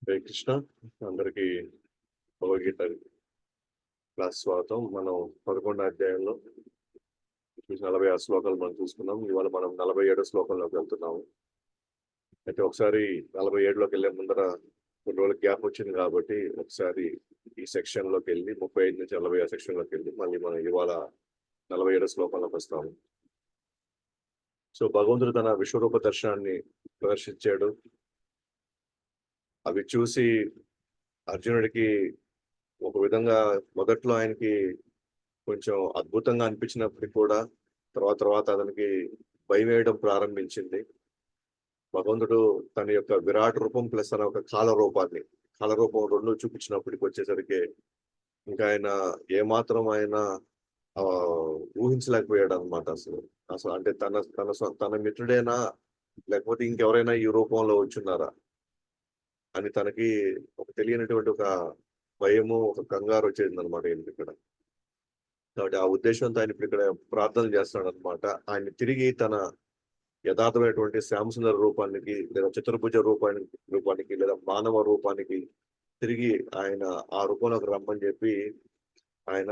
హరే కృష్ణ. అందరికీ భగవద్గీత క్లాస్ స్వాగతం. మనం 11వ అధ్యాయంలో 46 శ్లోకాలు మనం చూసుకున్నాం. ఇవాళ మనం 47 శ్లోకంలోకి వెళ్తున్నాము. అయితే ఒకసారి 47లోకి వెళ్ళే ముందర కొన్ని రోజులు గ్యాప్ వచ్చింది కాబట్టి ఒకసారి ఈ సెక్షన్ లోకి వెళ్ళి 35 నుంచి 46 సెక్షన్ లోకి వెళ్ళి మళ్ళీ మనం ఇవాళ 47 శ్లోకంలోకి వస్తాము. సో భగవంతుడు తన విశ్వరూప దర్శనాన్ని ప్రదర్శించాడు. అవి చూసి అర్జునుడికి ఒక విధంగా మొదట్లో ఆయనకి కొంచెం అద్భుతంగా అనిపించినప్పటికీ కూడా తర్వాత అతనికి భయం వేయడం ప్రారంభించింది. భగవంతుడు తన యొక్క విరాట్ రూపం ప్లస్ తన ఒక కాల రూపం రెండు చూపించినప్పటికి వచ్చేసరికి ఇంకా ఆయన ఏమాత్రం ఆయన ఊహించలేకపోయాడు అనమాట. అసలు అంటే తన మిత్రుడైనా లేకపోతే ఇంకెవరైనా ఈ రూపంలో వచ్చున్నారా అని తనకి ఒక తెలియనటువంటి ఒక భయము, ఒక కంగారు వచ్చేది అనమాట ఇక్కడ. కాబట్టి ఆ ఉద్దేశంతో ఆయన ఇప్పుడు ఇక్కడ ప్రార్థన చేస్తున్నాడు అనమాట. ఆయన తిరిగి తన యథార్థమైనటువంటి శ్యామసుందర రూపానికి లేదా చతుర్భుజ రూపానికి లేదా మానవ రూపానికి తిరిగి ఆయన ఆ రూపంలోకి రమ్మని చెప్పి ఆయన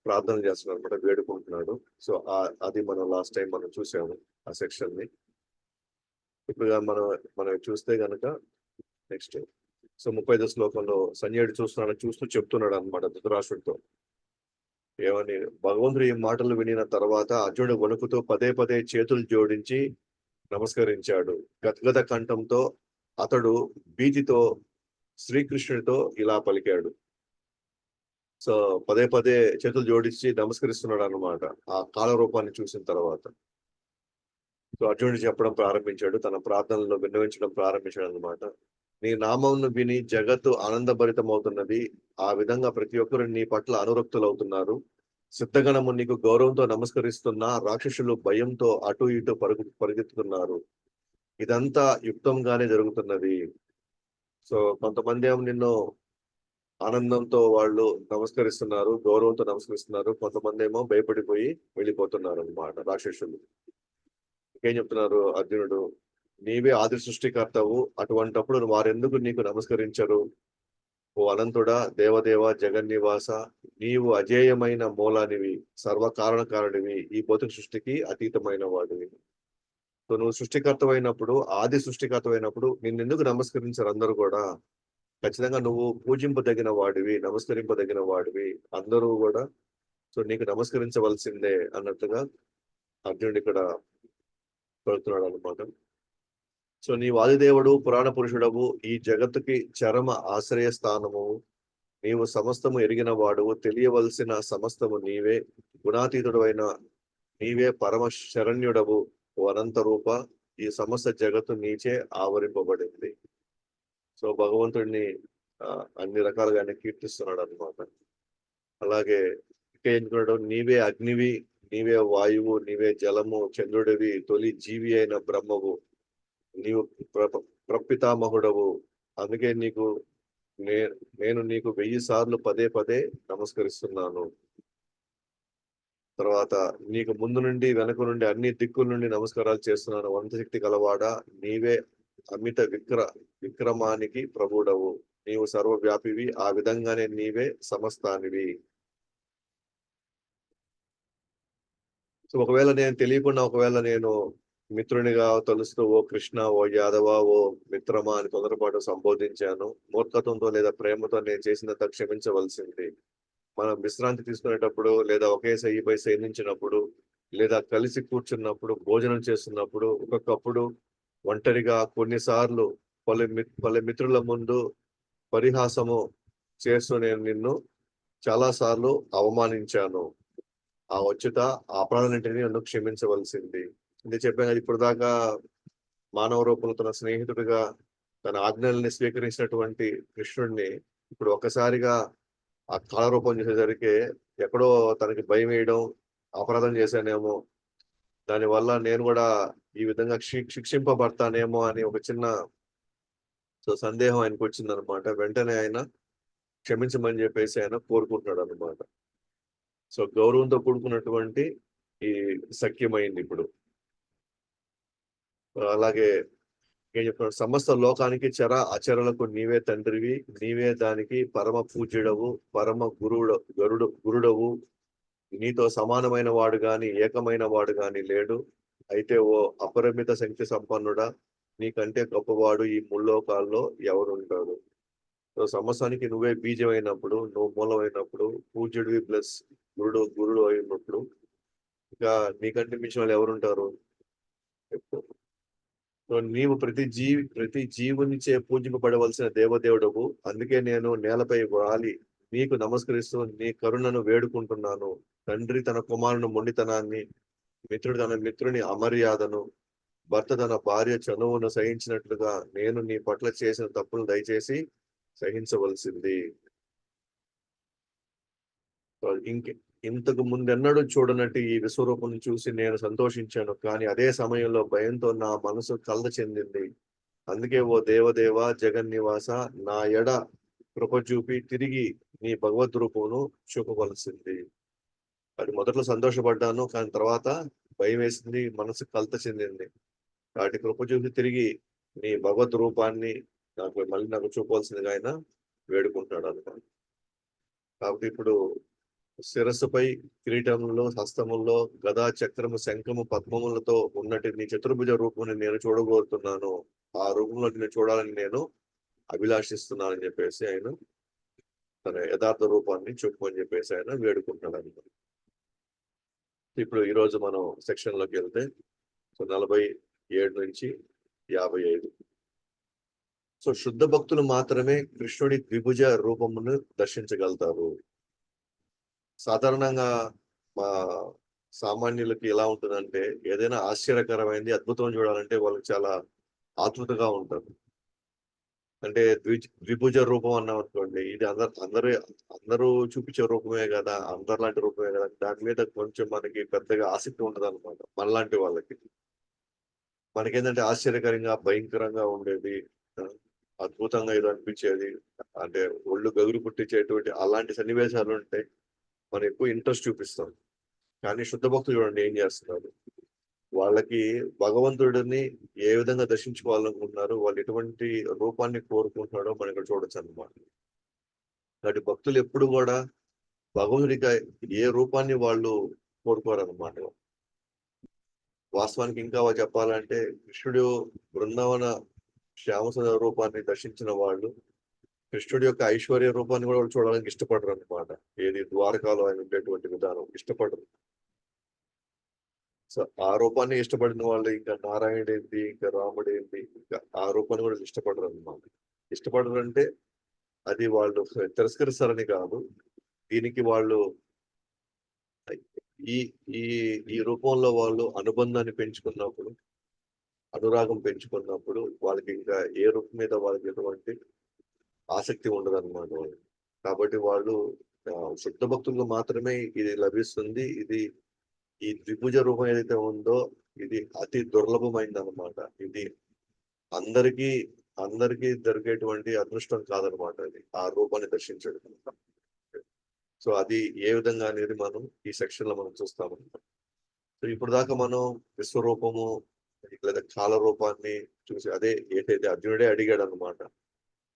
ప్రార్థన చేస్తున్నాడు అనమాట, వేడుకుంటున్నాడు. సో అది మనం లాస్ట్ టైం మనం చూసాము ఆ సెక్షన్ ని. ఇప్పుడు మనం చూస్తే గనక నెక్స్ట్ సో 35వ శ్లోకంలో సంజయుడు చూస్తూ చెప్తున్నాడు అనమాట ధృతరాష్ట్రుడితో ఏమని. భగవంతుడు ఈ మాటలు వినిన తర్వాత అర్జునుడు వణుకుతో పదే చేతులు జోడించి నమస్కరించాడు. గద్గద కంఠంతో అతడు భీతితో శ్రీకృష్ణుడితో ఇలా పలికాడు. సో పదే చేతులు జోడించి నమస్కరిస్తున్నాడు అనమాట ఆ కాల రూపాన్ని చూసిన తర్వాత. సో అర్జునుడు చెప్పడం ప్రారంభించాడు, తన ప్రార్థనలో విన్నవించడం ప్రారంభించాడు అనమాట. నీ నామమును విని జగత్తు ఆనందభరితమవుతున్నది. ఆ విధంగా ప్రతి ఒక్కరు నీ పట్ల అనురక్తులవుతున్నారు. సిద్ధగణము నీకు గౌరవంతో నమస్కరిస్తున్నా, రాక్షసులు భయంతో అటు ఇటు పరిగెత్తుతున్నారు. ఇదంతా యుక్తంగానే జరుగుతున్నది. సో కొంతమంది ఏమో నిన్ను ఆనందంతో వాళ్ళు నమస్కరిస్తున్నారు, గౌరవంతో నమస్కరిస్తున్నారు. కొంతమంది ఏమో భయపడిపోయి వెళ్ళిపోతున్నారు అనమాట రాక్షసులు. ఏం చెప్తున్నారు అర్జునుడు, నీవే ఆది సృష్టికర్తవు, అటువంటప్పుడు వారెందుకు నీకు నమస్కరించరు? ఓ అనంతుడా, దేవదేవ, జగన్నివాస, నీవు అజేయమైన మూలానివి, సర్వకారణకారుడివి, ఈ భౌతిక సృష్టికి అతీతమైన వాడివి. సో నువ్వు సృష్టికర్తవైనప్పుడు, ఆది సృష్టికర్తవైనప్పుడు నిన్నెందుకు నమస్కరించరు అందరూ కూడా? ఖచ్చితంగా నువ్వు పూజింపదగిన వాడివి, నమస్కరింపదగిన వాడివి, అందరూ కూడా సో నీకు నమస్కరించవలసిందే అన్నట్టుగా అర్జునుడు ఇక్కడ పడుతున్నాడు అనమాట. సో నీ వాదిదేవుడు, పురాణ పురుషుడవు, ఈ జగత్తుకి చరమ ఆశ్రయ స్థానము, నీవు సమస్తము ఎరిగిన వాడువు, తెలియవలసిన సమస్తము నీవే, గుణాతీతుడు అయిన నీవే పరమ శరణ్యుడవు, ఓ అనంత రూప, ఈ సమస్త జగత్తు నీచే ఆవరింపబడింది. సో భగవంతుడిని అన్ని రకాలుగా ఆయన కీర్తిస్తున్నాడు అనమాట. అలాగే ఇంకేంటున్నాడు, నీవే అగ్నివి, నీవే వాయువు, నీవే జలము, చంద్రుడివి, తొలి జీవి అయిన బ్రహ్మవు, నీవు ప్రపితామహుడవు, అందుకే నేను నీకు 1000 సార్లు పదే నమస్కరిస్తున్నాను. తర్వాత నీకు ముందు నుండి వెనక నుండి అన్ని దిక్కుల నుండి నమస్కారాలు చేస్తున్నాను. వంతశక్తి కలవాడ, నీవే అమిత విక్రమానికి ప్రభుడవు, నీవు సర్వవ్యాపివి, ఆ విధంగానే నీవే సమస్తానివి. సో ఒకవేళ నేను తెలియకుండా ఒకవేళ నేను మిత్రునిగా తలుస్తూ ఓ కృష్ణ, ఓ యాదవ, ఓ మిత్రమా అని తొందరపాటు సంబోధించాను. మూర్ఖత్వంతో లేదా ప్రేమతో నేను చేసినంత క్షమించవలసింది. మనం విశ్రాంతి తీసుకునేటప్పుడు లేదా ఒకే శయ్యిపై శయనించినప్పుడు లేదా కలిసి కూర్చున్నప్పుడు భోజనం చేస్తున్నప్పుడు ఒక్కొక్కప్పుడు ఒంటరిగా కొన్నిసార్లు పలు మిత్రుల ముందు పరిహాసము చేస్తూ నేను నిన్ను చాలా సార్లు అవమానించాను. ఆ వచ్చుత అపరాధాలన్నింటినీ నన్ను క్షమించవలసింది. ఇది చెప్పాను. ఇప్పుడు దాకా మానవ రూపంలో తన స్నేహితుడిగా తన ఆజ్ఞల్ని స్వీకరించినటువంటి కృష్ణుడిని ఇప్పుడు ఒక్కసారిగా ఆ కాల రూపం చేసేసరికి ఎక్కడో తనకి భయం వేయడం, అపరాధం చేశానేమో, దానివల్ల నేను కూడా ఈ విధంగా శిక్షింపబడతానేమో అని ఒక చిన్న సందేహం ఆయనకు వచ్చిందనమాట. వెంటనే ఆయన క్షమించమని చెప్పేసి ఆయన కోరుకుంటున్నాడు అనమాట. సో గౌరవంతో కూడుకున్నటువంటి ఈ సఖ్యమైంది ఇప్పుడు. అలాగే ఏం చెప్తున్నాడు, సమస్త లోకానికి చర అచరలకు నీవే తండ్రివి, నీవే దానికి పరమ పూజ్యుడవు, పరమ గురుడవు, నీతో సమానమైన వాడు గాని ఏకమైన వాడు గాని లేడు. అయితే ఓ అపరిమిత శక్తి సంపన్నుడా, నీకంటే గొప్పవాడు ఈ ముల్లోకాల్లో ఎవరుంటాడు. సో సమస్తానికి నువ్వే బీజమైనప్పుడు, నువ్వు మూలమైనప్పుడు, పూజ్యుడివి ప్లస్ గురుడు అయినప్పుడు ఇంకా నీకంటే మించిన వాళ్ళు ఎవరుంటారు. సో నీవు ప్రతి జీవునిచే పూజింపబడవలసిన దేవదేవుడవు. అందుకే నేను నేలపై వాలి నీకు నమస్కరిస్తూ నీ కరుణను వేడుకుంటున్నాను. తండ్రి తన కుమారుని మొండితనాన్ని, మిత్రుడు తన మిత్రుని అమర్యాదను, భర్త తన భార్య చనువును సహించినట్లుగా నేను నీ పట్ల చేసిన తప్పును దయచేసి సహించవలసింది. ఇంతకు ముందెన్నడూ చూడనట్టు ఈ విశ్వరూపం చూసి నేను సంతోషించాను. కానీ అదే సమయంలో భయంతో నా మనసు కలత చెందింది. అందుకే ఓ దేవదేవ జగన్నివాస, నా ఎడ కృప చూపి తిరిగి నీ భగవద్ రూపమును చూపవలసింది. అది మొదట్లో సంతోషపడ్డాను, కానీ తర్వాత భయం వేసింది, మనసు కలత చెందింది. వాటి కృప చూసి తిరిగి నీ భగవద్ రూపాన్ని నాకు చూపవలసిందిగా ఆయన వేడుకుంటాడు అనమాట. కాబట్టి ఇప్పుడు శిరస్సుపై కిరీటంలో, హస్తముల్లో గదా, చక్రము, శంఖము, పద్మములతో ఉన్నట్టు నీ చతుర్భుజ రూపముని నేను చూడగోరుతున్నాను. ఆ రూపంలో నేను చూడాలని నేను అభిలాషిస్తున్నానని చెప్పేసి ఆయన తన యథార్థ రూపాన్ని చెప్పమని చెప్పేసి ఆయన వేడుకుంటున్నాడు అనమాట. ఇప్పుడు ఈరోజు మనం సెక్షన్ లోకి వెళ్తే 47 నుంచి 55. సో శుద్ధ భక్తులు మాత్రమే కృష్ణుడి ద్విభుజ రూపమును దర్శించగలుగుతారు. సాధారణంగా మా సామాన్యులకి ఎలా ఉంటుందంటే, ఏదైనా ఆశ్చర్యకరమైనది అద్భుతం చూడాలంటే వాళ్ళకి చాలా ఆతృతగా ఉంటారు. అంటే ద్విభుజ రూపం అన్నాం అనుకోండి, ఇది అందరూ చూపించే రూపమే కదా, అందరిలాంటి రూపమే కదా, దాని మీద కొంచెం మనకి పెద్దగా ఆసక్తి ఉండదు అనమాట మనలాంటి వాళ్ళకి. మనకేంటంటే ఆశ్చర్యకరంగా, భయంకరంగా ఉండేది, అద్భుతంగా ఏదో అనిపించేది, అంటే ఒళ్ళు గగురు పుట్టించేటువంటి అలాంటి సన్నివేశాలు ఉంటాయి, మనం ఎక్కువ ఇంట్రెస్ట్ చూపిస్తాం. కానీ శుద్ధ భక్తులు చూడండి ఏం చేస్తున్నారు, వాళ్ళకి భగవంతుడిని ఏ విధంగా దర్శించుకోవాలనుకుంటున్నారు, వాళ్ళు ఎటువంటి రూపాన్ని కోరుకుంటున్నాడో మనం ఇక్కడ చూడొచ్చు అన్నమాట. కాబట్టి భక్తులు ఎప్పుడు కూడా భగవంతుడిగా ఏ రూపాన్ని వాళ్ళు కోరుకోరన్నమాట. వాస్తవానికి ఇంకా చెప్పాలంటే కృష్ణుడు బృందావన శ్యామసుందర రూపాన్ని దర్శించిన వాళ్ళు కృష్ణుడి యొక్క ఐశ్వర్య రూపాన్ని కూడా చూడడానికి ఇష్టపడరు అనమాట. ఏది ద్వారకాలో ఆయన ఉండేటువంటి విధానం ఇష్టపడరు. సో ఆ రూపాన్ని ఇష్టపడిన వాళ్ళు ఇంకా నారాయణుడు ఏంటి, ఇంకా రాముడు ఏంటి, ఇంకా ఆ రూపాన్ని కూడా ఇష్టపడరు అనమాట. ఇష్టపడరు అంటే అది వాళ్ళు తిరస్కరిస్తారని కాదు, దీనికి వాళ్ళు ఈ ఈ ఈ రూపంలో వాళ్ళు అనుబంధాన్ని పెంచుకున్నప్పుడు, అనురాగం పెంచుకున్నప్పుడు వాళ్ళకి ఇంకా ఏ రూపం మీద వాళ్ళకి ఎటువంటి ఆసక్తి ఉండదు అనమాట వాళ్ళు. కాబట్టి వాళ్ళు శుద్ధ భక్తులకు మాత్రమే ఇది లభిస్తుంది. ఇది ఈ ద్విభుజ రూపం ఏదైతే ఉందో ఇది అతి దుర్లభమైంది అనమాట. ఇది అందరికీ దొరికేటువంటి అదృష్టం కాదనమాట అది, ఆ రూపాన్ని దర్శించడం. సో అది ఏ విధంగా అనేది మనం ఈ సెక్షన్ లో మనం చూస్తాము. సో ఇప్పుడు దాకా మనం విశ్వరూపము లేదా కాల రూపాన్ని చూసి అదే ఏదైతే అర్జునుడే అడిగాడు అనమాట.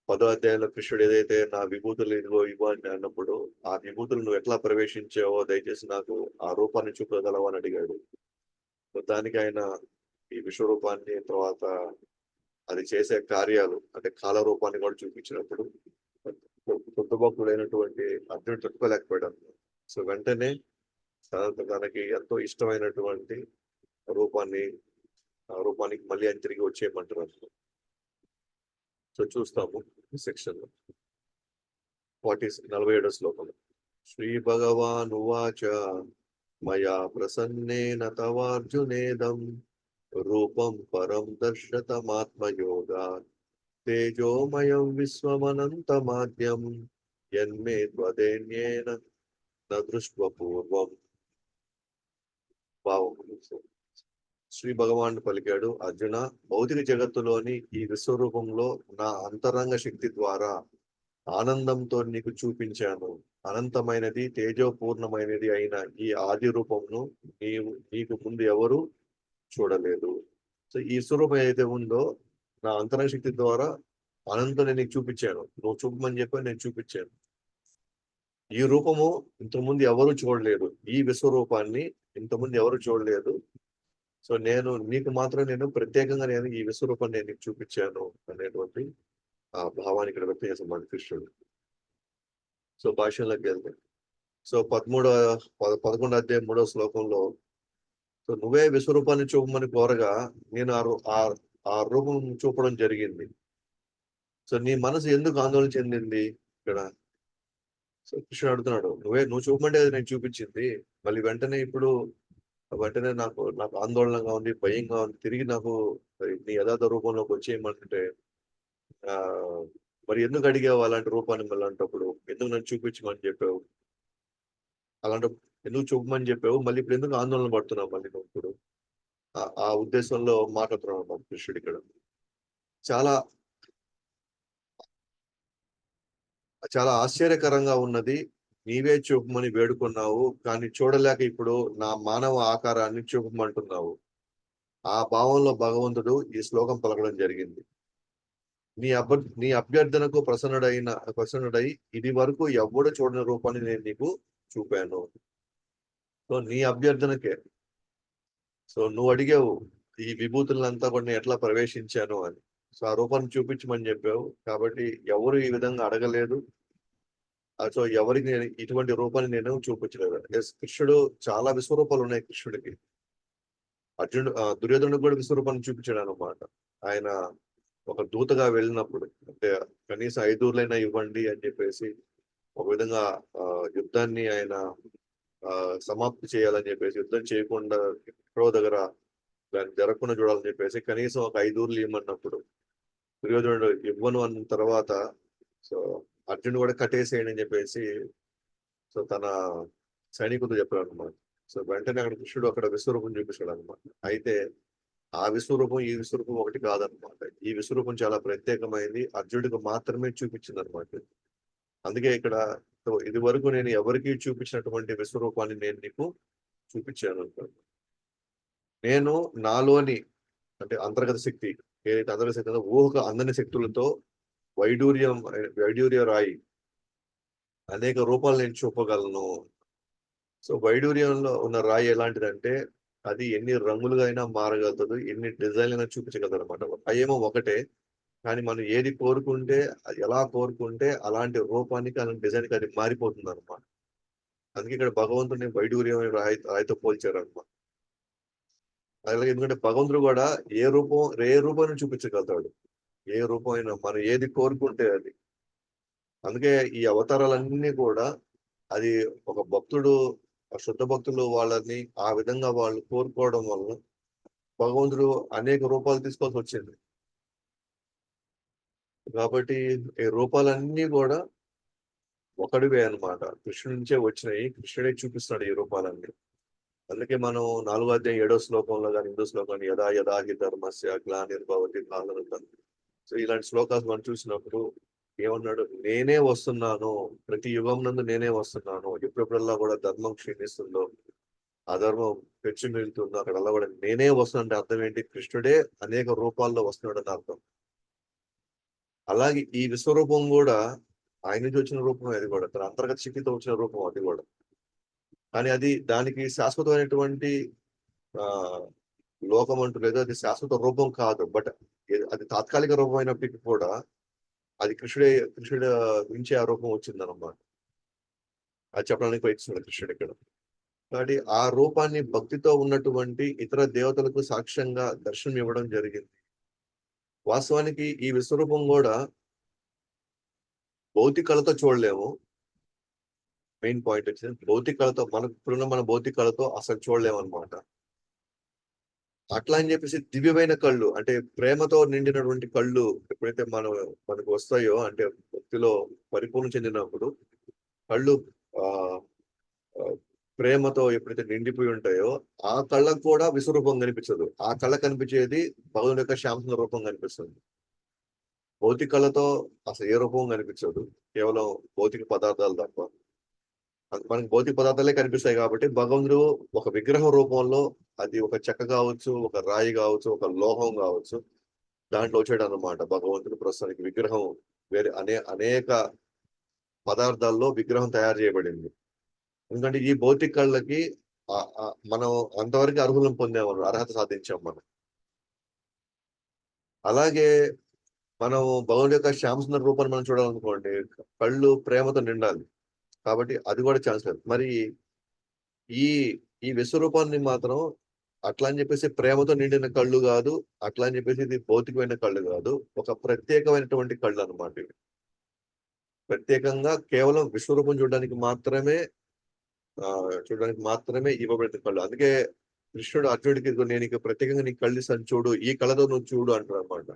10వ అధ్యాయంలో కృష్ణుడు ఏదైతే నా విభూతులు ఇదిగో ఇవ్వని అన్నప్పుడు, ఆ విభూతులు నువ్వు ఎట్లా ప్రవేశించావో దయచేసి నాకు ఆ రూపాన్ని చూపగలవు అని అడిగాడు. దానికి ఆయన ఈ విశ్వరూపాన్ని, తర్వాత అది చేసే కార్యాలు అంటే కాల రూపాన్ని కూడా చూపించినప్పుడు కొత్త భక్తుడైనటువంటి అర్జునుడు తట్టుకోలేకపోయాడు. సో వెంటనే తనకి ఎంతో ఇష్టమైనటువంటి రూపానికి మళ్ళీ ఆయన తిరిగి వచ్చేయమంటారు. సో చూస్తాము ఈ సెక్షన్ లో 47వ శ్లోకం. శ్రీ భగవాన్ ఉవాచ మయా ప్రసన్నేన తవార్జునేదం రూపం పరం దర్శతమాత్మయోగాత్ తేజోమయం విశ్వమనంతమాద్యం యన్మే త్వదేన్యేన న దృష్ట్వా పూర్వం. శ్రీ భగవాన్ పలికాడు, అర్జున, భౌతిక జగత్తులోని ఈ విశ్వరూపంలో నా అంతరంగ శక్తి ద్వారా ఆనందంతో నీకు చూపించాను. అనంతమైనది, తేజోపూర్ణమైనది అయిన ఈ ఆది రూపంను నీకు ముందు ఎవరు చూడలేదు. సో ఈ స్వరూపం ఏదైతే ఉందో నా అంతరంగ శక్తి ద్వారా అనంతం నేను నీకు చూపించాను. నువ్వు చూపమని చెప్పి నేను చూపించాను. ఈ రూపము ఇంతకుముందు ఎవరు చూడలేదు. ఈ విశ్వరూపాన్ని ఇంతకుముందు ఎవరు చూడలేదు. సో నేను నీకు మాత్రం నేను ప్రత్యేకంగా నేను ఈ విశ్వరూపాన్ని నేను నీకు చూపించాను అనేటువంటి ఆ భావాన్ని ఇక్కడ వ్యక్తం చేస్తాడు కృష్ణుడు. సో భాష్యంలోకి వెళ్తే సో 11 అధ్యాయం 3వ శ్లోకంలో సో నువ్వే విశ్వరూపాన్ని చూపమని కోరగా నేను ఆ రూపం చూపడం జరిగింది. సో నీ మనసు ఎందుకు ఆందోళన చెందింది ఇక్కడ? సో కృష్ణుడు అడుగుతున్నాడు, నువ్వు చూపమంటే అది నేను చూపించింది, మళ్ళీ వెంటనే నాకు ఆందోళనగా ఉంది, భయంగా ఉంది, తిరిగి నాకు నీ యథార్థ రూపంలోకి వచ్చేయమంటే మరి ఎందుకు అడిగావు అలాంటి రూపాన్ని? మళ్ళీ అంటప్పుడు ఎందుకు నన్ను చూపించమని చెప్పావు, అలాంటి ఎందుకు చూపమని చెప్పావు, మళ్ళీ ఇప్పుడు ఎందుకు ఆందోళన పడుతున్నావు మళ్ళీ నువ్వు ఇప్పుడు? ఆ ఉద్దేశంలో మాట్లాడుతున్నావు అన్నమాట కృష్ణుడు ఇక్కడ. చాలా చాలా ఆశ్చర్యకరంగా ఉన్నది. నీవే చూపమని వేడుకున్నావు, కానీ చూడలేక ఇప్పుడు నా మానవ ఆకారాన్ని చూపమంటున్నావు. ఆ భావంలో భగవంతుడు ఈ శ్లోకం పలకడం జరిగింది. నీ అభ్యర్థనకు ప్రసన్నుడై ఇది వరకు ఎవ్వడు చూడని రూపాన్ని నేను నీకు చూపాను. సో నీ అభ్యర్థనకే, సో నువ్వు అడిగావు ఈ విభూతులంతా కూడా నేను ఎట్లా ప్రవేశించాను అని. సో ఆ రూపాన్ని చూపించమని చెప్పావు, కాబట్టి ఎవరు ఈ విధంగా అడగలేదు. సో ఎవరికి నేను ఇటువంటి రూపాన్ని నేను చూపించలేదు. కృష్ణుడు చాలా విశ్వరూపాలు ఉన్నాయి కృష్ణుడికి. దుర్యోధనుడికి కూడా విశ్వరూపాన్ని చూపించాడు అన్నమాట. ఆయన ఒక దూతగా వెళ్ళినప్పుడు, అంటే కనీసం 5 ఊర్లైనా ఇవ్వండి అని చెప్పేసి ఒక విధంగా యుద్ధాన్ని ఆయన సమాప్తి చేయాలని చెప్పేసి, యుద్ధం చేయకుండా ఎక్కడో దగ్గర దాన్ని జరగకుండా చూడాలని చెప్పేసి కనీసం ఒక 5 ఊర్లు ఇవ్వమన్నప్పుడు దుర్యోధనుడు ఇవ్వను అన్న తర్వాత సో అర్జునుడు కూడా కట్టేసేయండి అని చెప్పేసి సో తన సైనికుడు చెప్పాడు అనమాట. సో వెంటనే అక్కడ కృష్ణుడు అక్కడ విశ్వరూపం చూపిస్తాడు అనమాట. అయితే ఆ విశ్వరూపం ఈ విశ్వరూపం ఒకటి కాదనమాట. ఈ విశ్వరూపం చాలా ప్రత్యేకమైంది, అర్జునుడికి మాత్రమే చూపించింది అనమాట. అందుకే ఇక్కడ ఇది వరకు నేను ఎవరికి చూపించినటువంటి విశ్వరూపాన్ని నేను నీకు చూపించాను అనుకోండి. నేను నాలోని అంటే అంతర్గత శక్తి ఏదైతే అంతర్గత శక్తి ఊహకు అందని శక్తులతో వైడూర్య రాయి అనేక రూపాలు నేను చూపగలను. సో వైడూర్యంలో ఉన్న రాయి ఎలాంటిదంటే అది ఎన్ని రంగులుగా అయినా మారగలుగుతుంది, ఎన్ని డిజైన్లు అయినా చూపించగలదు అనమాట. అయ్యేమో ఒకటే, కానీ మనం ఏది కోరుకుంటే ఎలా కోరుకుంటే అలాంటి రూపానికి అలాంటి డిజైన్కి అది మారిపోతుంది అనమాట. అందుకే ఇక్కడ భగవంతుడిని వైడూర్యం రాయితో పోల్చారు అనమాట. అలాగే ఎందుకంటే భగవంతుడు కూడా ఏ రూపాన్ని చూపించగలుగుతాడు, ఏ రూపం అయినా మనం ఏది కోరుకుంటే అది. అందుకే ఈ అవతారాలన్నీ కూడా అది ఒక భక్తుడు, శుద్ధ భక్తులు వాళ్ళని ఆ విధంగా వాళ్ళు కోరుకోవడం వల్ల భగవంతుడు అనేక రూపాలు తీసుకోవాల్సి వచ్చింది. కాబట్టి ఈ రూపాలన్నీ కూడా ఒకడివే అనమాట, కృష్ణుడి నుంచే వచ్చినాయి, కృష్ణుడే చూపిస్తున్నాడు ఈ రూపాలన్నీ. అందుకే మనం 4వ అధ్యాయం 7వ శ్లోకంలో కానీ 8వ శ్లోకం యదా యదా హి ధర్మస్య గ్లానిర్భవతి భారతం, సో ఇలాంటి శ్లోకాలు మనం చూసినప్పుడు ఏమన్నాడు, నేనే వస్తున్నాను, ప్రతి యుగం నందు నేనే వస్తున్నాను, ఎప్పుడెప్పుడల్లా కూడా ధర్మం క్షీణిస్తుందో అధర్మం పెంచి మిగులుతుందో అక్కడల్లా కూడా నేనే వస్తున్నా. అర్థం ఏంటి? కృష్ణుడే అనేక రూపాల్లో వస్తున్నాడు అని అర్థం. అలాగే ఈ విశ్వరూపం కూడా ఆయన నుంచి వచ్చిన రూపం, అది కూడా తన అంతర్గత శక్తితో వచ్చిన రూపం అది కూడా. కానీ అది దానికి శాశ్వతమైనటువంటి లోకం అంటూ లేదు, అది శాశ్వత రూపం కాదు. బట్ అది తాత్కాలిక రూపం అయినప్పటికీ కూడా అది కృష్ణుడు నుంచి ఆ రూపం వచ్చిందన్నమాట. అది చెప్పడానికి ప్రయత్నిస్తున్నాడు కృష్ణుడు ఇక్కడ. కాబట్టి ఆ రూపాన్ని భక్తితో ఉన్నటువంటి ఇతర దేవతలకు సాక్ష్యంగా దర్శనం ఇవ్వడం జరిగింది. వాస్తవానికి ఈ విశ్వరూపం కూడా భౌతిక కళతో చూడలేము. మెయిన్ పాయింట్ వచ్చింది భౌతిక కళతో, మన భౌతిక కళతో అసలు చూడలేము అనమాట. అట్లా అని చెప్పేసి దివ్యమైన కళ్ళు, అంటే ప్రేమతో నిండినటువంటి కళ్ళు ఎప్పుడైతే మనకు వస్తాయో, అంటే భక్తిలో పరిపూర్ణ చెందినప్పుడు కళ్ళు ప్రేమతో ఎప్పుడైతే నిండిపోయి ఉంటాయో ఆ కళ్ళకు కూడా విశ్వరూపం కనిపించదు. ఆ కళ్ళ కనిపించేది భగవంతుడి యొక్క శ్యామసుందర రూపం కనిపిస్తుంది. భౌతిక కళతో అసలు ఏ రూపం కనిపించదు, కేవలం భౌతిక పదార్థాలు తప్ప. మనకి భౌతిక పదార్థాలే కనిపిస్తాయి. కాబట్టి భగవంతుడు ఒక విగ్రహం రూపంలో, అది ఒక చెక్క కావచ్చు, ఒక రాయి కావచ్చు, ఒక లోహం కావచ్చు, దాంట్లో వచ్చాడు అనమాట భగవంతుడు. ప్రస్తుతానికి విగ్రహం వేరే అనేక పదార్థాల్లో విగ్రహం తయారు చేయబడింది. ఎందుకంటే ఈ భౌతిక కళ్ళకి మనం అంతవరకు అర్హులం పొందాము, అర్హత సాధించాం మనం. అలాగే మనం భగవంతుడి యొక్క శ్యామసుందర రూపాన్ని మనం చూడాలనుకోండి, కళ్ళు ప్రేమతో నిండాలి. కాబట్టి అది కూడా ఛాన్స్ లేదు. మరి ఈ ఈ విశ్వరూపాన్ని మాత్రం అట్లా అని చెప్పేసి ప్రేమతో నిండిన కళ్ళు కాదు, అట్లా అని చెప్పేసి ఇది భౌతికమైన కళ్ళు కాదు, ఒక ప్రత్యేకమైనటువంటి కళ్ళు అనమాట ఇవి. ప్రత్యేకంగా కేవలం విశ్వరూపం చూడడానికి మాత్రమే ఇవ్వబడిన కళ్ళు. అందుకే కృష్ణుడు అర్జునుడికి "ఇదిగో నేను ఇక ప్రత్యేకంగా నీ కళ్ళు ఇస్తాను చూడు, ఈ కళ్ళతో నువ్వు చూడు" అంటారు అనమాట.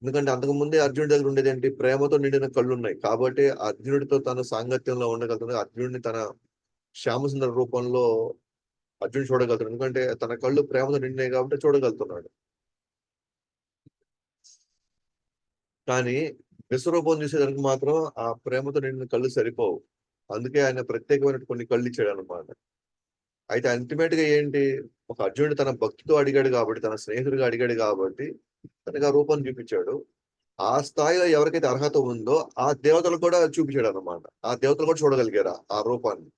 ఎందుకంటే అంతకు ముందే అర్జునుడి దగ్గర ఉండేది ఏంటి? ప్రేమతో నిండిన కళ్ళు ఉన్నాయి. కాబట్టి అర్జునుడితో తన సాంగత్యంలో ఉండగలుగుతుంది. అర్జునుడిని తన శ్యామసుందర రూపంలో అర్జునుడు చూడగలుగుతాడు. ఎందుకంటే తన కళ్ళు ప్రేమతో నిండినాయి కాబట్టి చూడగలుగుతున్నాడు. కానీ విశ్వరూపం చూసేదానికి మాత్రం ఆ ప్రేమతో నిండిన కళ్ళు సరిపోవు. అందుకే ఆయన ప్రత్యేకమైన కొన్ని కళ్ళు ఇచ్చాడు అనమాట. అయితే అల్టిమేట్ గా ఏంటి? ఒక అర్జునుడు తన భక్తితో అడిగాడు కాబట్టి, తన స్నేహితుడిగా అడిగాడు కాబట్టి తనకి ఆ రూపం చూపించాడు. ఆ స్థాయిలో ఎవరికైతే అర్హత ఉందో ఆ దేవతలు కూడా చూపించాడు అనమాట. ఆ దేవతలు కూడా చూడగలిగారు ఆ రూపాన్ని.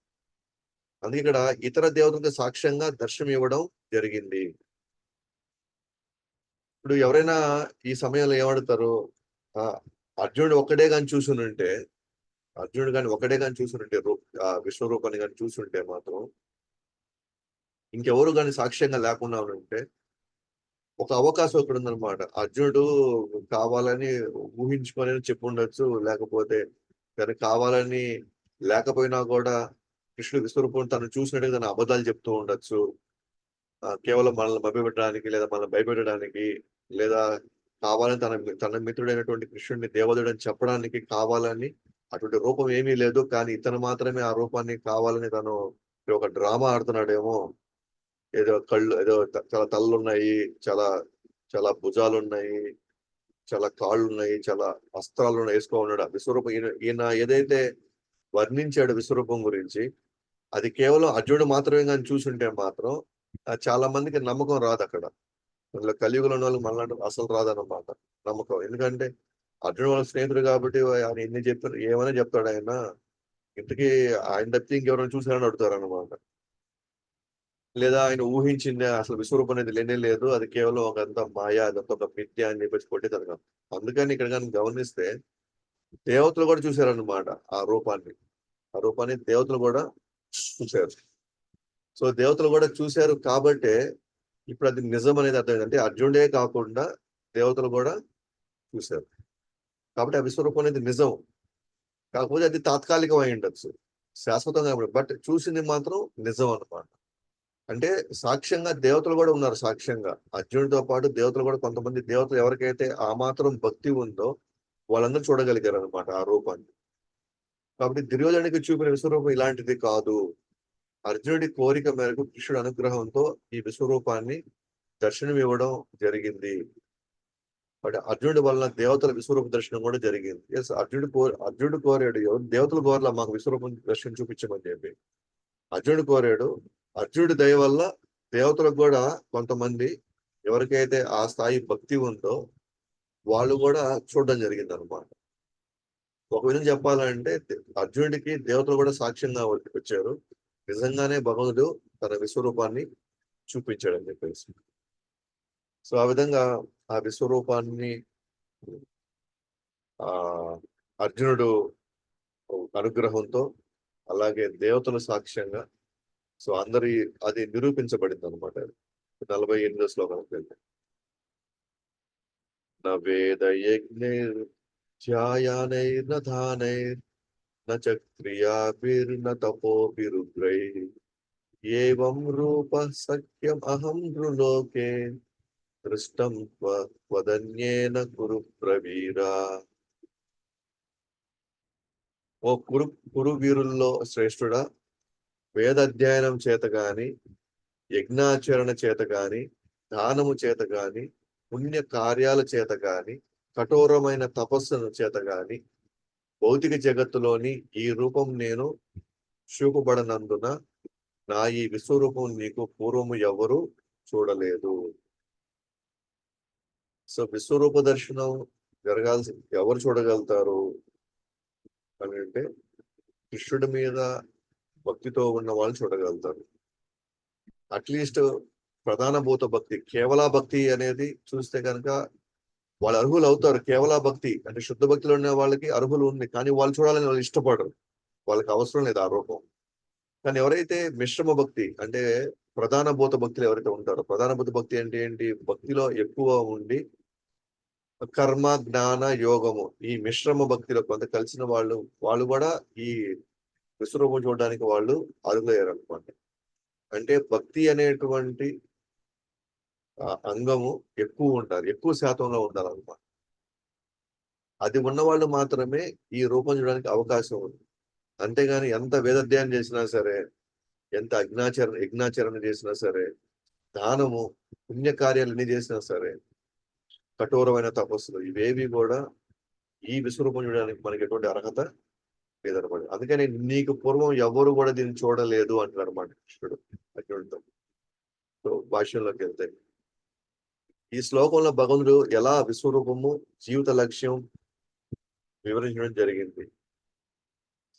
అందుకే ఇక్కడ ఇతర దేవతలకు సాక్ష్యంగా దర్శనం ఇవ్వడం జరిగింది. ఇప్పుడు ఎవరైనా ఈ సమయంలో ఏమడుగుతారు? ఆ అర్జునుడు ఒక్కడే గాని చూసునుంటే, అర్జునుడు గాని ఒకడే గాని చూసునుంటే విశ్వరూపాన్ని గాని చూసుంటే మాత్రం, ఇంకెవరు గాని సాక్ష్యంగా లేకుండా ఉంటే ఒక అవకాశం ఇక్కడ ఉందన్నమాట. అర్జునుడు కావాలని ఊహించుకొని చెప్పుండొచ్చు. లేకపోతే తను కావాలని లేకపోయినా కూడా కృష్ణుడు విశ్వరూపం తను చూసినట్టుగా తన అబద్ధాలు చెప్తూ ఉండొచ్చు. కేవలం మనల్ని మభ్యపెట్టడానికి లేదా మనల్ని భయపెట్టడానికి, లేదా కావాలని తన మిత్రుడైనటువంటి కృష్ణుడిని దేవదుడని చెప్పడానికి కావాలని అటువంటి రూపం ఏమీ లేదు. కానీ ఇతను మాత్రమే ఆ రూపాన్ని కావాలని తను ఒక డ్రామా ఆడుతున్నాడేమో. ఏదో చాలా తలలున్నాయి, చాలా చాలా భుజాలున్నాయి, చాలా కాళ్ళున్నాయి, చాలా అస్త్రాలు వేసుకో ఉన్నాడు. విశ్వరూపం ఈయన ఏదైతే వర్ణించాడు విశ్వరూపం గురించి, అది కేవలం అర్జునుడు మాత్రమే కానీ చూసుంటే మాత్రం చాలా మందికి నమ్మకం రాదు అక్కడ. అందులో కలియుగంలో ఉన్న వాళ్ళకి మనలాంటి అసలు రాదన్నమాట నమ్మకం. ఎందుకంటే అర్జునుడు వాళ్ళ స్నేహితుడు కాబట్టి ఆయన ఎన్ని చెప్పారు, ఏమైనా చెప్తాడు ఆయన. ఇంతకీ ఆయన తప్పితే ఇంకెవరైనా చూసారని అడుగుతారు అనమాట. లేదా ఆయన ఊహించిందే, అసలు విశ్వరూపం అనేది లేనే లేదు, అది కేవలం ఒకంత మాయ, అదంతా ఒక మిథ్య అని చెప్పేసి కొట్టేదనగా. అందుకని ఇక్కడ కానీ గమనిస్తే దేవతలు కూడా చూశారన్నమాట ఆ రూపాన్ని దేవతలు కూడా చూశారు. సో దేవతలు కూడా చూశారు కాబట్టే ఇప్పుడు అది నిజం అనేది అర్థమైంది. అంటే అర్జునుడే కాకుండా దేవతలు కూడా చూశారు కాబట్టి ఆ విశ్వరూపం అనేది నిజం. కాకపోతే అది తాత్కాలికం అయి ఉండొచ్చు, శాశ్వతంగా. బట్ చూసింది మాత్రం నిజం అన్నమాట. అంటే సాక్ష్యంగా దేవతలు కూడా ఉన్నారు. సాక్ష్యంగా అర్జునుడితో పాటు దేవతలు కూడా, కొంతమంది దేవతలు ఎవరికైతే ఆ మాత్రం భక్తి ఉందో వాళ్ళందరూ చూడగలిగారు అనమాట ఆ రూపాన్ని. కాబట్టి దుర్యోధనుడికి చూపిన విశ్వరూపం ఇలాంటిది కాదు. అర్జునుడి కోరిక మేరకు కృష్ణుడి అనుగ్రహంతో ఈ విశ్వరూపాన్ని దర్శనం ఇవ్వడం జరిగింది. బట్ అర్జునుడి వలన దేవతల విశ్వరూప దర్శనం కూడా జరిగింది. ఎస్, అర్జునుడు కోరాడు, దేవతలు కోరలా మాకు విశ్వరూపం దర్శనం చూపించమని చెప్పి. అర్జునుడు కోరాడు. అర్జునుడి దయ వల్ల దేవతలకు కూడా కొంతమంది ఎవరికైతే ఆ స్థాయి భక్తి ఉందో వాళ్ళు కూడా చూడడం జరిగింది అనమాట. ఒక విధంగా చెప్పాలంటే అర్జునుడికి దేవతలు కూడా సాక్ష్యంగా వచ్చారు. నిజంగానే భగవంతుడు తన విశ్వరూపాన్ని చూపించాడని చెప్పేసి. సో ఆ విధంగా ఆ విశ్వరూపాన్ని ఆ అర్జునుడు అనుగ్రహంతో, అలాగే దేవతల సాక్ష్యంగా, సో అందరి అది నిరూపించబడింది అనమాట. 48వ శ్లోకానికి వెళ్తే, వేదయజ్ఞైర్ధ్యాయానైర్న దానైర్న చ క్రియాభిర్న తపోభిరుగ్రైః ఏవం రూప సఖ్యం అహం నృలోకే దృష్టం త్వదన్యేన కురు ప్రవీరా. ఓ కురు వీరుల్లో శ్రేష్ఠుడా, వేద అధ్యయనం చేత గాని, యజ్ఞాచరణ చేత గాని, దానము చేత గాని, పుణ్య కార్యాల చేత గాని, కఠోరమైన తపస్సును చేత గాని భౌతిక జగత్తులోని ఈ రూపం నేను చూపబడనందున నా ఈ విశ్వరూపం నీకు పూర్వము ఎవరు చూడలేదు. సో విశ్వరూప దర్శనం జరగాల్సి ఎవరు చూడగలుగుతారు అని అంటే కృష్ణుడి మీద భక్తితో ఉన్న వాళ్ళు చూడగలుగుతారు. అట్లీస్ట్ ప్రధాన భూత భక్తి, కేవల భక్తి అనేది చూస్తే కనుక వాళ్ళు అర్హులు అవుతారు. కేవల భక్తి అంటే శుద్ధ భక్తిలో ఉన్న వాళ్ళకి అర్హులు ఉంది, కానీ వాళ్ళు చూడాలని వాళ్ళు ఇష్టపడరు, వాళ్ళకి అవసరం లేదు ఆ రూపం. కానీ ఎవరైతే మిశ్రమ భక్తి అంటే ప్రధాన భూత భక్తులు ఎవరైతే ఉంటారో, ప్రధాన భూత భక్తి అంటే ఏంటి, భక్తిలో ఎక్కువ ఉండి కర్మ జ్ఞాన యోగము ఈ మిశ్రమ భక్తిలో కొంత కలిసిన వాళ్ళు వాళ్ళు కూడా ఈ విశ్వరూపం చూడడానికి వాళ్ళు అర్హులయ్యారు అనమాట. అంటే భక్తి అనేటువంటి అంగము ఎక్కువ ఉంటారు, ఎక్కువ శాతంలో ఉండాలన్నమాట. అది ఉన్నవాళ్ళు మాత్రమే ఈ రూపం చూడడానికి అవకాశం ఉంది. అంతేగాని ఎంత వేదాధ్యాయం చేసినా సరే, ఎంత యజ్ఞాచరణ చేసినా సరే, దానము పుణ్యకార్యాలు ఎన్ని చేసినా సరే, కఠోరమైన తపస్సులు ఇవేవి కూడా ఈ విశ్వరూపం చూడడానికి మనకి ఎటువంటి అర్హత లేదనమాట. అందుకని నీకు పూర్వం ఎవరు కూడా దీన్ని చూడలేదు అంటారు అనమాట కృష్ణుడు అర్జునుడితో. సో భాష్యంలోకి వెళ్తే ఈ శ్లోకంలో భగవంతుడు ఎలా విశ్వరూపము జీవిత లక్ష్యం వివరించడం జరిగింది.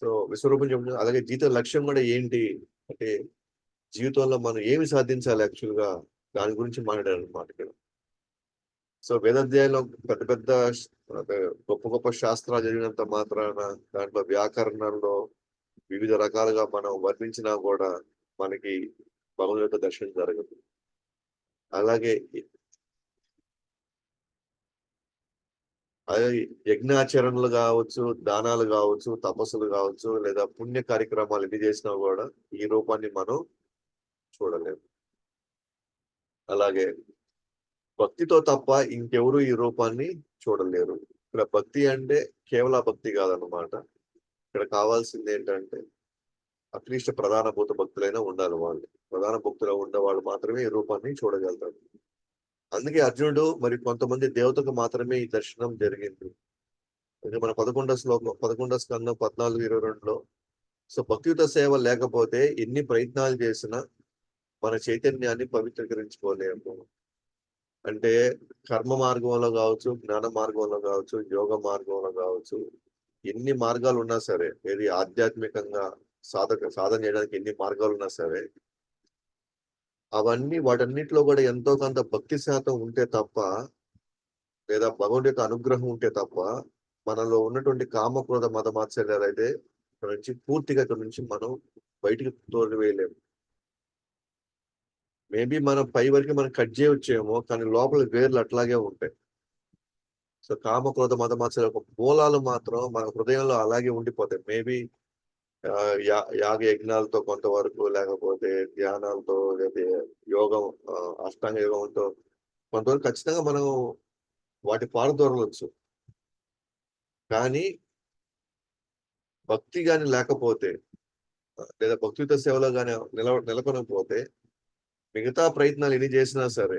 సో విశ్వరూపం చెప్పడం, అలాగే జీవిత లక్ష్యం కూడా ఏంటి అంటే జీవితంలో మనం ఏమి సాధించాలి యాక్చువల్ గా దాని గురించి మాట్లాడారు అనమాట ఇక్కడ. సో వేదాధ్యాయంలో పెద్ద పెద్ద గొప్ప గొప్ప శాస్త్రాలు జరిగినంత మాత్రాన దాంట్లో వ్యాకరణంలో వివిధ రకాలుగా మనం వర్ణించినా కూడా మనకి భగవంతుడి యొక్క దర్శనం జరగదు. అలాగే యజ్ఞాచరణలు కావచ్చు, దానాలు కావచ్చు, తపస్సులు కావచ్చు, లేదా పుణ్య కార్యక్రమాలు ఎన్ని చేసినా కూడా ఈ రూపాన్ని మనం చూడలేము. అలాగే భక్తితో తప్ప ఇంకెవరు ఈ రూపాన్ని చూడలేరు. ఇక్కడ భక్తి అంటే కేవల భక్తి కాదనమాట. ఇక్కడ కావాల్సింది ఏంటంటే అట్లీస్ట్ ప్రధాన భూత భక్తులైనా ఉండాలి. వాళ్ళు ప్రధాన భక్తులు ఉండే వాళ్ళు మాత్రమే ఈ రూపాన్ని చూడగలుగుతారు. అందుకే అర్జునుడు మరి కొంతమంది దేవతకు మాత్రమే ఈ దర్శనం జరిగింది. అంటే మన 11వ శ్లోకం 11వ స్కందం 14:22లో సో భక్తియుత సేవ లేకపోతే ఎన్ని ప్రయత్నాలు చేసినా మన చైతన్యాన్ని పవిత్రీకరించుకోలేము. అంటే కర్మ మార్గంలో కావచ్చు, జ్ఞాన మార్గంలో కావచ్చు, యోగ మార్గంలో కావచ్చు, ఎన్ని మార్గాలు ఉన్నా సరే, ఏది ఆధ్యాత్మికంగా సాధన చేయడానికి ఎన్ని మార్గాలు ఉన్నా సరే, అవన్నీ వాటన్నిటిలో కూడా ఎంతో కొంత భక్తి శాతం ఉంటే తప్ప, లేదా భగవంతుడి యొక్క అనుగ్రహం ఉంటే తప్ప, మనలో ఉన్నటువంటి కామ క్రోధ మద మాత్సర్యాలు అయితే ఇక్కడ నుంచి పూర్తిగా ఇక్కడ నుంచి మనం బయటికి తోలివేయలేము. మేబీ మనం పై వరకు మనం కట్ చేయవచ్చేమో, కానీ లోపల వేర్లు అట్లాగే ఉంటాయి. సో కామ క్రోధ మద మాత్సర్య యొక్క మూలాలు మాత్రం మన హృదయంలో అలాగే ఉండిపోతాయి. మేబీ యాగ యజ్ఞాలతో కొంతవరకు, లేకపోతే ధ్యానాలతో, లేకపోతే యోగం అష్టాంగ యోగంతో కొంతవరకు ఖచ్చితంగా మనం వాటి పారదోరవచ్చు. కానీ భక్తి కానీ లేకపోతే, లేదా భక్తియుత సేవలో కానీ నెలకొనకపోతే మిగతా ప్రయత్నాలు ఎన్ని చేసినా సరే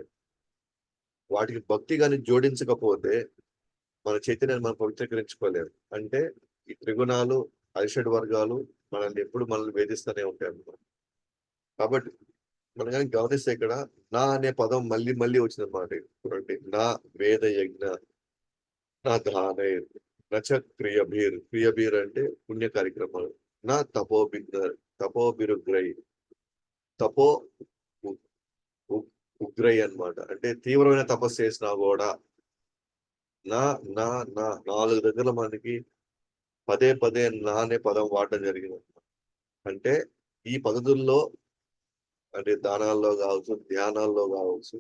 వాటికి భక్తి కానీ జోడించకపోతే మన చైతన్యాన్ని మనం పవిత్రీకరించుకోలేము. అంటే ఈ త్రిగుణాలు అరిషడ్ వర్గాలు మనల్ని వేధిస్తూనే ఉంటాయి అన్నమాట. కాబట్టి మనం కానీ గమనిస్తే ఇక్కడ నా అనే పదం మళ్ళీ మళ్ళీ వచ్చింది అనమాట. చూడండి, నా వేద యజ్ఞ, నా దాన, నచ క్రియభీర్ అంటే పుణ్య కార్యక్రమాలు, నా తపోభిరుగ్రై, తపో ఉగ్రై అన్నమాట. అంటే తీవ్రమైన తపస్సు చేసినా కూడా నా నా నా 4 దగ్గర మనకి పదే పదే నా అనే పదం వాడడం జరిగింది. అంటే ఈ పద్ధతుల్లో అంటే దానాల్లో కావచ్చు, ధ్యానాల్లో కావచ్చు,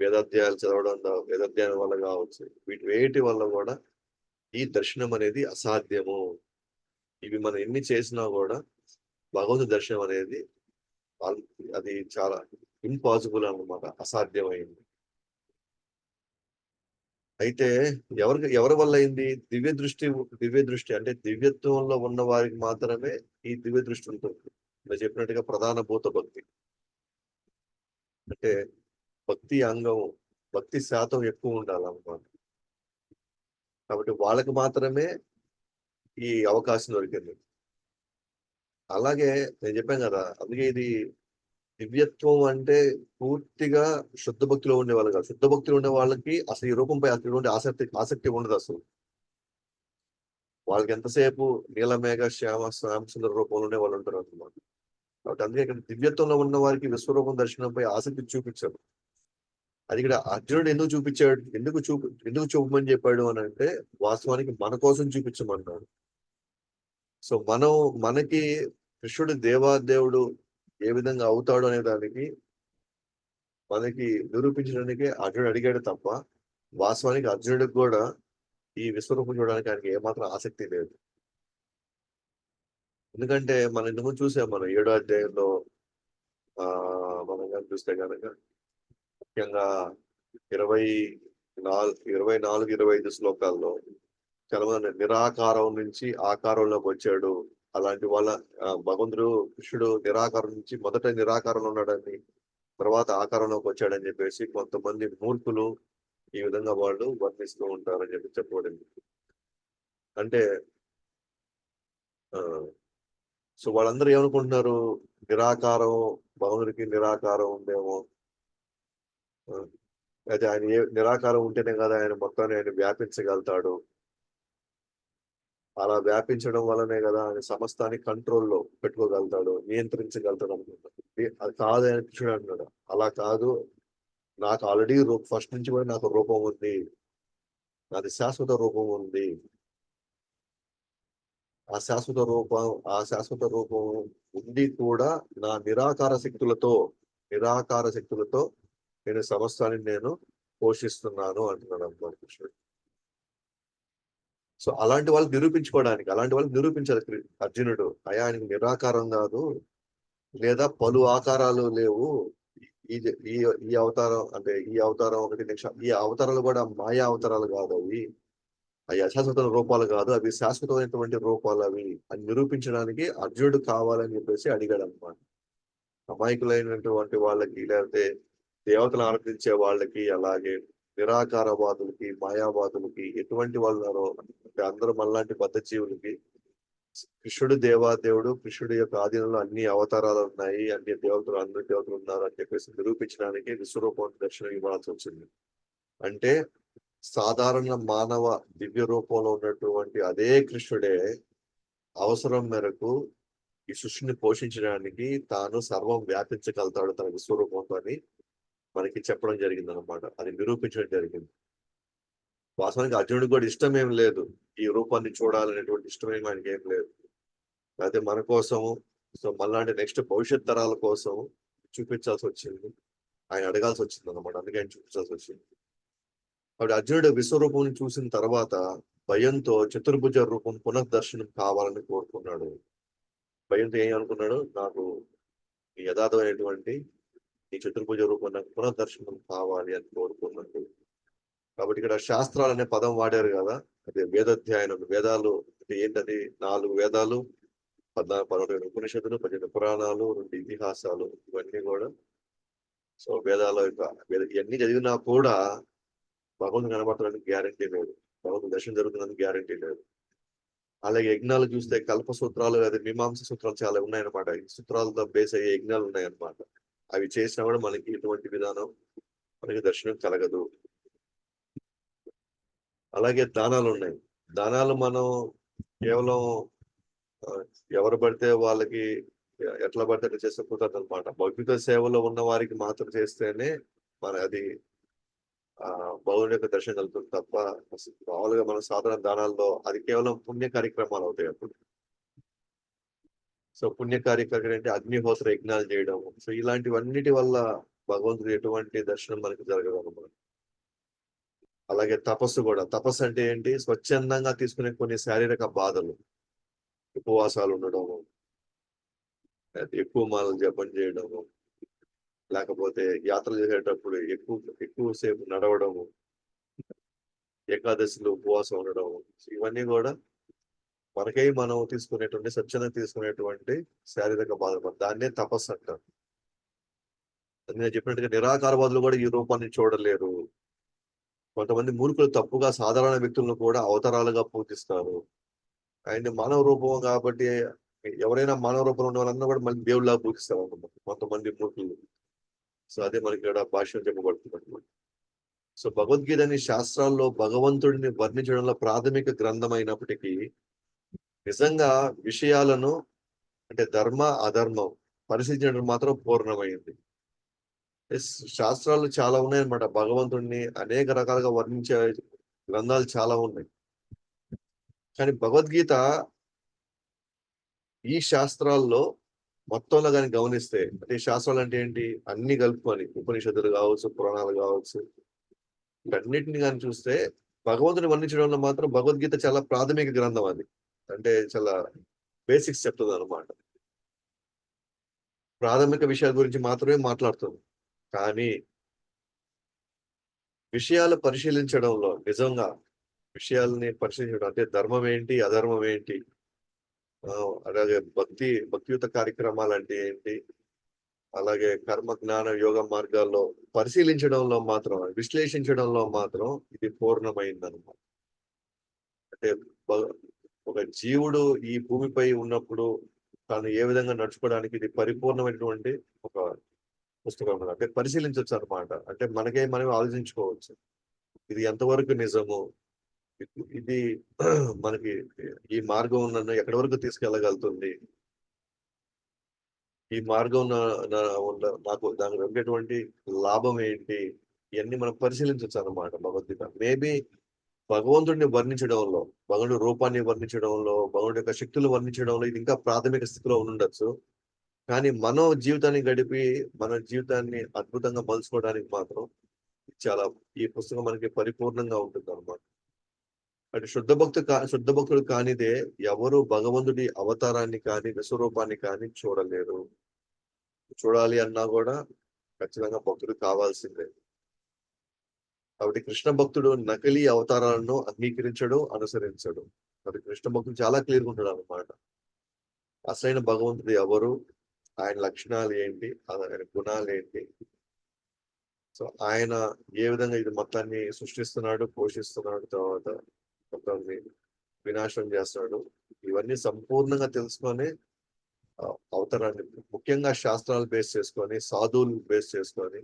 వేదాధ్యాయాలు చదవడం, వేదాధ్యాయం వల్ల కావచ్చు, వేటి వల్ల కూడా ఈ దర్శనం అనేది అసాధ్యము. ఇవి మనం ఎన్ని చేసినా కూడా భగవంతుడి దర్శనం అనేది అది చాలా ఇంపాసిబుల్ అన్నమాట, అసాధ్యమైంది. అయితే ఎవరి వల్ల అయింది? దివ్య దృష్టి అంటే దివ్యత్వంలో ఉన్న వారికి మాత్రమే ఈ దివ్య దృష్టి ఉంటుంది. ఇలా చెప్పినట్టుగా ప్రధాన భూత భక్తి అంటే భక్తి అంగం, భక్తి శాతం ఎక్కువ ఉండాలన్నమాట. కాబట్టి వాళ్ళకి మాత్రమే ఈ అవకాశం దొరికింది. అలాగే నేను చెప్పాను కదా, అందుకే ఇది దివ్యత్వం అంటే పూర్తిగా శుద్ధ భక్తిలో ఉండేవాళ్ళు కాదు. శుద్ధ భక్తిలో ఉండే వాళ్ళకి అసలు ఈ రూపంపై అటువంటి ఆసక్తి ఉండదు అసలు. వాళ్ళకి ఎంతసేపు నీలమేఘ శ్యామసుందర రూపంలోనే వాళ్ళు ఉంటారు అన్నమాట. కాబట్టి అందుకే ఇక్కడ దివ్యత్వంలో ఉన్న వారికి విశ్వరూపం దర్శనంపై ఆసక్తి చూపించారు. అది ఇక్కడ అర్జునుడు ఎందుకు చూపించాడు, ఎందుకు చూపమని చెప్పాడు అని అంటే, వాస్తవానికి మన కోసం చూపించమన్నాడు. సో మనకి కృష్ణుడు దేవాదేవుడు ఏ విధంగా అవుతాడు అనే దానికి మనకి నిరూపించడానికి అర్జునుడు అడిగాడు తప్ప, వాస్తవానికి అర్జునుడికి కూడా ఈ విశ్వరూపం చూడడానికి ఆయనకి ఏమాత్రం ఆసక్తి లేదు. ఎందుకంటే మనం ఇంతకుముందు చూసాం, మనం 7వ అధ్యాయంలో మనం కానీ చూస్తే కనుక ముఖ్యంగా 24-25 శ్లోకాల్లో చాలా మంది నిరాకారం నుంచి ఆకారంలోకి వచ్చాడు. అలాంటి వాళ్ళ భగవంతుడు కృష్ణుడు నిరాకారం నుంచి మొదట నిరాకారంలో ఉన్నాడని, తర్వాత ఆకారంలోకి వచ్చాడని చెప్పేసి కొంతమంది మూర్ఖులు ఈ విధంగా వాళ్ళు వర్ణిస్తూ ఉంటారని చెప్పి చెప్పబడింది. అంటే సో వాళ్ళందరూ ఏమనుకుంటున్నారు, నిరాకారం భగవంతుడికి నిరాకారం ఉందేమో, అయితే ఆయన నిరాకారం ఉంటేనే కదా ఆయన మొత్తాన్ని ఆయన వ్యాపించగలుగుతాడు, అలా వ్యాపించడం వల్లనే కదా ఆయన సమస్తాన్ని కంట్రోల్లో పెట్టుకోగలుగుతాడు, నియంత్రించగలుగుతాడు అనుకుంటాడు. అది కాదు అని కృష్ణుడు అంటున్నాడు. అలా కాదు, నాకు ఆల్రెడీ ఫస్ట్ నుంచి కూడా నాకు రూపం ఉంది, నాది శాశ్వత రూపం ఉంది. ఆ శాశ్వత రూపం ఉండి కూడా నా నిరాకార శక్తులతో నేను సమస్తాన్ని నేను పోషిస్తున్నాను అంటున్నాడు అన్నమాట కృష్ణుడు. సో అలాంటి వాళ్ళు నిరూపించాలి అర్జునుడు, అయ్యా ఆయనకి నిరాకారం కాదు, లేదా పలు ఆకారాలు లేవు, ఈ అవతారం అంటే ఈ అవతారం ఒకటి, ఈ అవతారాలు కూడా మాయా అవతారాలు కాదు, అవి అశాశ్వత రూపాలు కాదు, అవి శాశ్వతమైనటువంటి రూపాలు అవి అని నిరూపించడానికి అర్జునుడు కావాలని చెప్పేసి అడిగాడు అనమాట. అమాయకులైనటువంటి వాళ్ళకి, లేకపోతే దేవతలు ఆరాధించే వాళ్ళకి, అలాగే నిరాకారవాదులకి, మాయావాదులకి, ఎటువంటి వాళ్ళు అంటే అందరూ మనలాంటి బద్ధ జీవులకి కృష్ణుడు దేవాదేవుడు, కృష్ణుడి యొక్క ఆధీనంలో అన్ని అవతారాలు ఉన్నాయి, అన్ని అందరి దేవతలు ఉన్నారు అని చెప్పేసి నిరూపించడానికి విశ్వరూపం దర్శనం ఇవ్వాల్సి వచ్చింది. అంటే సాధారణ మానవ దివ్య రూపంలో ఉన్నటువంటి అదే కృష్ణుడే అవసరం మేరకు ఈ సృష్టిని పోషించడానికి తాను సర్వం వ్యాపించగలుగుతాడు తన విశ్వరూపంతో అని మనకి చెప్పడం జరిగింది అనమాట. అది నిరూపించడం జరిగింది. వాస్తవానికి అర్జునుడికి కూడా ఇష్టం ఏం లేదు, ఈ రూపాన్ని చూడాలనేటువంటి ఇష్టమేమి ఆయనకి ఏం లేదు. అయితే మన కోసము, సో మళ్ళాంటి నెక్స్ట్ భవిష్యత్ తరాల కోసం చూపించాల్సి వచ్చింది, ఆయన అడగాల్సి వచ్చింది అనమాట. అందుకే ఆయన చూపించాల్సి వచ్చింది. కాబట్టి అర్జునుడు విశ్వరూపం చూసిన తర్వాత భయంతో చతుర్భుజ రూపం పునర్దర్శనం కావాలని కోరుకున్నాడు. భయంతో ఏం అనుకున్నాడు, నాకు యథార్థమైనటువంటి ఈ చతుర్భుజ రూపం నాకు పునర్దర్శనం కావాలి అని కోరుకున్నాడు. కాబట్టి ఇక్కడ శాస్త్రాలు అనే పదం వాడారు కదా, అదే వేదాధ్యయనం. వేదాలు అంటే ఏంటది, 4 వేదాలు, 14 ఉపనిషత్తులు, 18 పురాణాలు, 2 ఇతిహాసాలు, ఇవన్నీ కూడా. సో వేదాల యొక్క ఇవన్నీ చదివినా కూడా భగవంతుడు కనబడతానికి గ్యారంటీ లేదు, భగవంతుడు దర్శనం జరుగుతుందని గ్యారంటీ లేదు. అలాగే యజ్ఞాలు చూస్తే కల్ప సూత్రాలు, అదే మీమాంస సూత్రాలు చాలా ఉన్నాయన్నమాట. ఈ సూత్రాలతో బేస్ అయ్యే యజ్ఞాలు ఉన్నాయన్నమాట. అవి చేసినా కూడా మనకి ఎటువంటి విధానం మనకి దర్శనం కలగదు. అలాగే దానాలు ఉన్నాయి. దానాలు మనం కేవలం ఎవరు పడితే వాళ్ళకి ఎట్లా పడితే అట్లా చేస్తే కుదరదు అనమాట. భౌతిక సేవలో ఉన్న వారికి మాత్రం చేస్తేనే మన అది భగవంతుడి యొక్క దర్శనం కలుగుతుంది తప్ప మామూలుగా మన సాధారణ దానాల్లో అది కేవలం పుణ్య కార్యక్రమాలు అవుతాయి అప్పుడు. సో పుణ్య కార్యక్రమం అంటే అగ్నిహోత్ర యజ్ఞాలు చేయడం, సో ఇలాంటివన్నిటి వల్ల భగవంతుడు ఎటువంటి దర్శనం మనకి జరగదు అనమాట. అలాగే తపస్సు కూడా. తపస్సు అంటే ఏంటి, స్వచ్ఛందంగా తీసుకునే కొన్ని శారీరక బాధలు, ఉపవాసాలు ఉండడము, ఎక్కువ మాలలు జపం చేయడము, లేకపోతే యాత్రలు చేసేటప్పుడు ఎక్కువసేపు నడవడము, ఏకాదశిలో ఉపవాసం ఉండడము, ఇవన్నీ కూడా మనకై మనం తీసుకునేటువంటి స్వచ్ఛందంగా తీసుకునేటువంటి శారీరక బాధ, దాన్నే తపస్సు అంటారు. నేను చెప్పినట్టుగా నిరాకారవాదులు కూడా ఈ రూపాన్ని చూడలేరు. కొంతమంది మూర్ఖులు తప్పుగా సాధారణ వ్యక్తులను కూడా అవతారాలుగా పూజిస్తారు. ఆయన మానవ రూపం కాబట్టి ఎవరైనా మానవ రూపంలో ఉన్న వాళ్ళందరూ కూడా మళ్ళీ దేవుళ్ళగా పూజిస్తారు అన్నమాట కొంతమంది మూర్ఖులు. సో అదే మనకి ఇక్కడ భాష్యం చెప్పబడుతుంది అనమాట. సో భగవద్గీత అనే శాస్త్రాల్లో భగవంతుడిని వర్ణించడంలో ప్రాథమిక గ్రంథం అయినప్పటికీ నిజంగా విషయాలను అంటే ధర్మ అధర్మం పరిశీలించడం మాత్రం పూర్ణమైంది. శాస్త్రాలు చాలా ఉన్నాయన్నమాట. భగవంతుడిని అనేక రకాలుగా వర్ణించే గ్రంథాలు చాలా ఉన్నాయి. కానీ భగవద్గీత ఈ శాస్త్రాల్లో మొత్తంలో కానీ గమనిస్తే, అంటే శాస్త్రాలు అంటే ఏంటి, అన్ని కలుపుకొని ఉపనిషత్తులు కావచ్చు, పురాణాలు కావచ్చు, వీటన్నిటిని కానీ చూస్తే భగవంతుని వర్ణించడంలో మాత్రం భగవద్గీత చాలా ప్రాథమిక గ్రంథం. అది అంటే చాలా బేసిక్స్ చెప్తుంది అనమాట. ప్రాథమిక విషయాల గురించి మాత్రమే మాట్లాడుతుంది. కానీ విషయాలు పరిశీలించడంలో నిజంగా విషయాలని పరిశీలించడం అంటే ధర్మం ఏంటి, అధర్మం ఏంటి, అలాగే భక్తియుత కార్యక్రమాలు అంటే ఏంటి, అలాగే కర్మ జ్ఞాన యోగ మార్గాల్లో పరిశీలించడంలో మాత్రం, విశ్లేషించడంలో మాత్రం ఇది పూర్ణమైందన్నమాట. అంటే ఒక జీవుడు ఈ భూమిపై ఉన్నప్పుడు తాను ఏ విధంగా నడుచుకోవడానికి ఇది పరిపూర్ణమైనటువంటి ఒక పుస్తకం. అంటే పరిశీలించవచ్చు అనమాట. అంటే మనకే మనం ఆలోచించుకోవచ్చు ఇది ఎంతవరకు నిజము, ఇది మనకి ఈ మార్గం నన్ను ఎక్కడి వరకు తీసుకెళ్ళగలుగుతుంది, ఈ మార్గం నాకు దానికి ఉండేటువంటి లాభం ఏంటి, ఇవన్నీ మనం పరిశీలించవచ్చు అనమాట. భగవద్గీత మేబీ భగవంతుడిని వర్ణించడంలో, భగవంతుడి రూపాన్ని వర్ణించడంలో, భగవంతుడి యొక్క శక్తులు వర్ణించడంలో ఇది ఇంకా ప్రాథమిక స్థితిలో ఉండొచ్చు. కానీ మనం జీవితాన్ని గడిపి మన జీవితాన్ని అద్భుతంగా మలుచుకోవడానికి మాత్రం చాలా ఈ పుస్తకం మనకి పరిపూర్ణంగా ఉంటుంది అనమాట. అంటే శుద్ధ భక్తుడు కానిదే ఎవరు భగవంతుడి అవతారాన్ని కానీ విశ్వరూపాన్ని కానీ చూడలేరు. చూడాలి అన్నా కూడా ఖచ్చితంగా భక్తుడు కావాల్సిందే. కాబట్టి కృష్ణ భక్తుడు నకిలీ అవతారాలను అంగీకరించడు, అనుసరించడు. కాబట్టి కృష్ణ భక్తుడు చాలా క్లియర్గా ఉంటాడు అనమాట. అసలైన భగవంతుడు ఎవరు, ఆయన లక్షణాలు ఏంటి, ఆయన గుణాలు ఏంటి, సో ఆయన ఏ విధంగా ఇది మొత్తాన్ని సృష్టిస్తున్నాడు, పోషిస్తున్నాడు, తర్వాత మొత్తాన్ని వినాశనం చేస్తున్నాడు, ఇవన్నీ సంపూర్ణంగా తెలుసుకొని అవతారాన్ని ముఖ్యంగా శాస్త్రాలు బేస్ చేసుకొని, సాధువులు బేస్ చేసుకొని,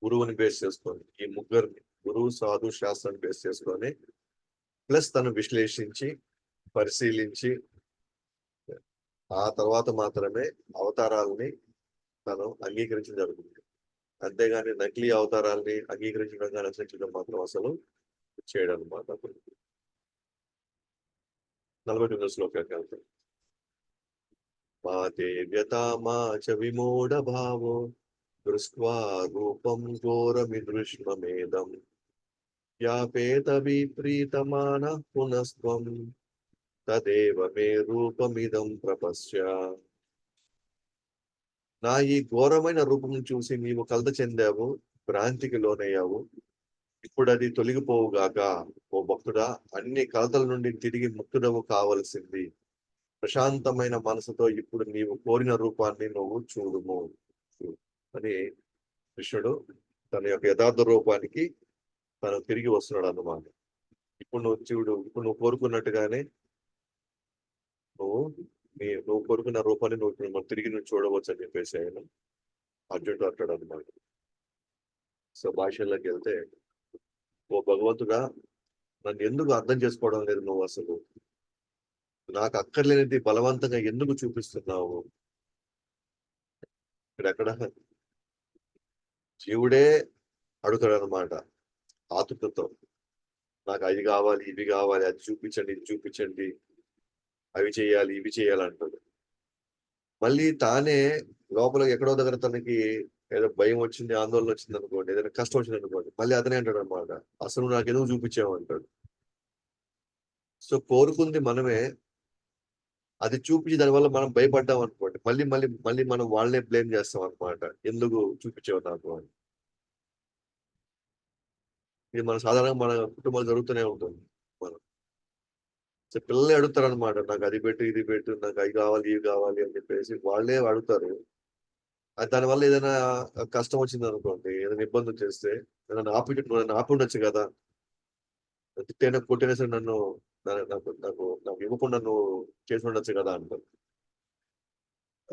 గురువుని బేస్ చేసుకొని, ఈ ముగ్గురిని గురువు, సాధు, శాస్త్రాన్ని బేస్ చేసుకొని ప్లస్ తను విశ్లేషించి పరిశీలించి ఆ తర్వాత మాత్రమే అవతారాలని తను అంగీకరించడం జరుగుతుంది. అంతేగాని నకిలీ అవతారాలని అంగీకరించడం కానీ అనుసరించడం మాత్రం అసలు చేయడం అనమాట. 49వ శ్లోకానికి వెళ్తాం. మాతే వ్యతామా చ విమూఢ భావో దృష్ట్వా రూపం ఘోరమిదృష్మమేదం యాపేత విప్రీతమాన పునస్త్వం తదేవ మే రూపమిదం ప్రపశ్య. నా ఈ ఘోరమైన రూపం చూసి నీవు కలత చెందావు, భ్రాంతికి లోనయ్యావు. ఇప్పుడు అది తొలగిపోవుగాక ఓ భక్తుడా, అన్ని కలతల నుండి తిరిగి ముక్తుడవు కావలసింది. ప్రశాంతమైన మనసుతో ఇప్పుడు నీవు కోరిన రూపాన్ని నువ్వు చూడుము అని కృష్ణుడు తన యొక్క యథార్థ రూపానికి తను తిరిగి వస్తున్నాడు అన్నమాట. ఇప్పుడు నువ్వు చూడు, ఇప్పుడు నువ్వు కోరుకున్నట్టుగానే నువ్వు కోరుకున్న రూపాన్ని నువ్వు తిరిగి నువ్వు చూడవచ్చు అని చెప్పేసి ఆయన అర్జునుడు అంటాడు అన్నమాట. సో భాషల్లోకి వెళ్తే, ఓ భగవంతుడా, నన్ను ఎందుకు అర్థం చేసుకోవడం లేదు నువ్వు, అసలు నాకు అక్కర్లేనిది బలవంతంగా ఎందుకు చూపిస్తున్నావు? ఇక్కడెక్కడ జీవుడే అడుగుతాడు అనమాట ఆతృతతో, నాకు అది కావాలి, ఇవి కావాలి, అది చూపించండి, ఇది చూపించండి, అవి చేయాలి, ఇవి చేయాలి అంటాడు. మళ్ళీ తానే లోపల ఎక్కడో దగ్గర తనకి ఏదో భయం వచ్చింది, ఆందోళన వచ్చింది అనుకోండి, ఏదైనా కష్టం వచ్చింది అనుకోండి, మళ్ళీ అతనే అంటాడు అనమాట, అసలు నాకు ఎందుకు చూపించావు అంటాడు. సో కోరుకుంది మనమే, అది చూపించి దానివల్ల మనం భయపడ్డాం అనుకోండి, మళ్ళీ మళ్ళీ మళ్ళీ మనం వాళ్ళనే బ్లేమ్ చేస్తాం అనమాట, ఎందుకు చూపించావు నాకు అని. ఇది మన సాధారణంగా మన కుటుంబాలు జరుగుతూనే ఉంటుంది. మనం పిల్లలే అడుగుతారు అనమాట, నాకు అది పెట్టు, ఇది పెట్టు, నాకు అవి కావాలి, ఇవి కావాలి అని చెప్పేసి వాళ్ళే అడుగుతారు. దానివల్ల ఏదైనా కష్టం వచ్చింది అనుకోండి, ఏదైనా ఇబ్బంది వచ్చేస్తే నన్ను ఆపి ఉండొచ్చు కదా, తిట్టైనా కొట్టినా సరే నన్ను నాకు ఇవ్వకుండా నువ్వు చేసి ఉండొచ్చు కదా అంటారు.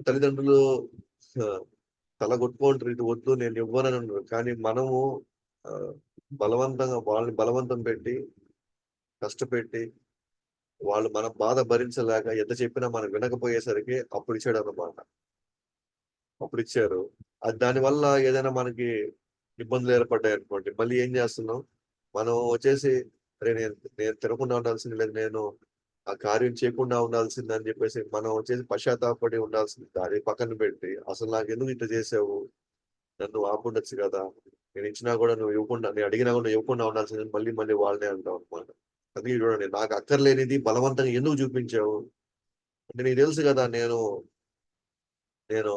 తల్లిదండ్రులు ఆ, తల కొట్టుకుంటారు, ఇది వద్దు నేను ఇవ్వనని అన్నారు. కానీ మనము ఆ, బలవంతంగా వాళ్ళని బలవంతం పెట్టి కష్టపెట్టి వాళ్ళు మన బాధ భరించలేక ఎంత చెప్పినా మనం వినకపోయేసరికి అప్పుడు ఇచ్చాడు అన్నమాట. అప్పుడు ఇచ్చారు. అది దానివల్ల ఏదైనా మనకి ఇబ్బందులు ఏర్పడ్డాయి అనుకోండి, మళ్ళీ ఏం చేస్తున్నాం మనం వచ్చేసి, అరే నేను నేను తినకుండా ఉండాల్సింది, లేదు నేను ఆ కార్యం చేయకుండా ఉండాల్సింది అని చెప్పేసి మనం వచ్చేసి పశ్చాత్తాపడి ఉండాల్సింది అది పక్కన పెట్టి, అసలు నాకు ఎందుకు ఇట్లా చేసావు, నన్ను ఆపుండొచ్చు కదా, నేను ఇచ్చినా కూడా నువ్వు ఇవ్వకుండా, నేను అడిగినా కూడా నువ్వు ఇవ్వకుండా ఉండాల్సింది మళ్ళీ మళ్ళీ వాళ్ళనే అంటావు అనమాట. అది చూడండి, నాకు అక్కర్లేనిది బలవంతంగా ఎందుకు చూపించావు అంటే, నీకు తెలుసు కదా నేను నేను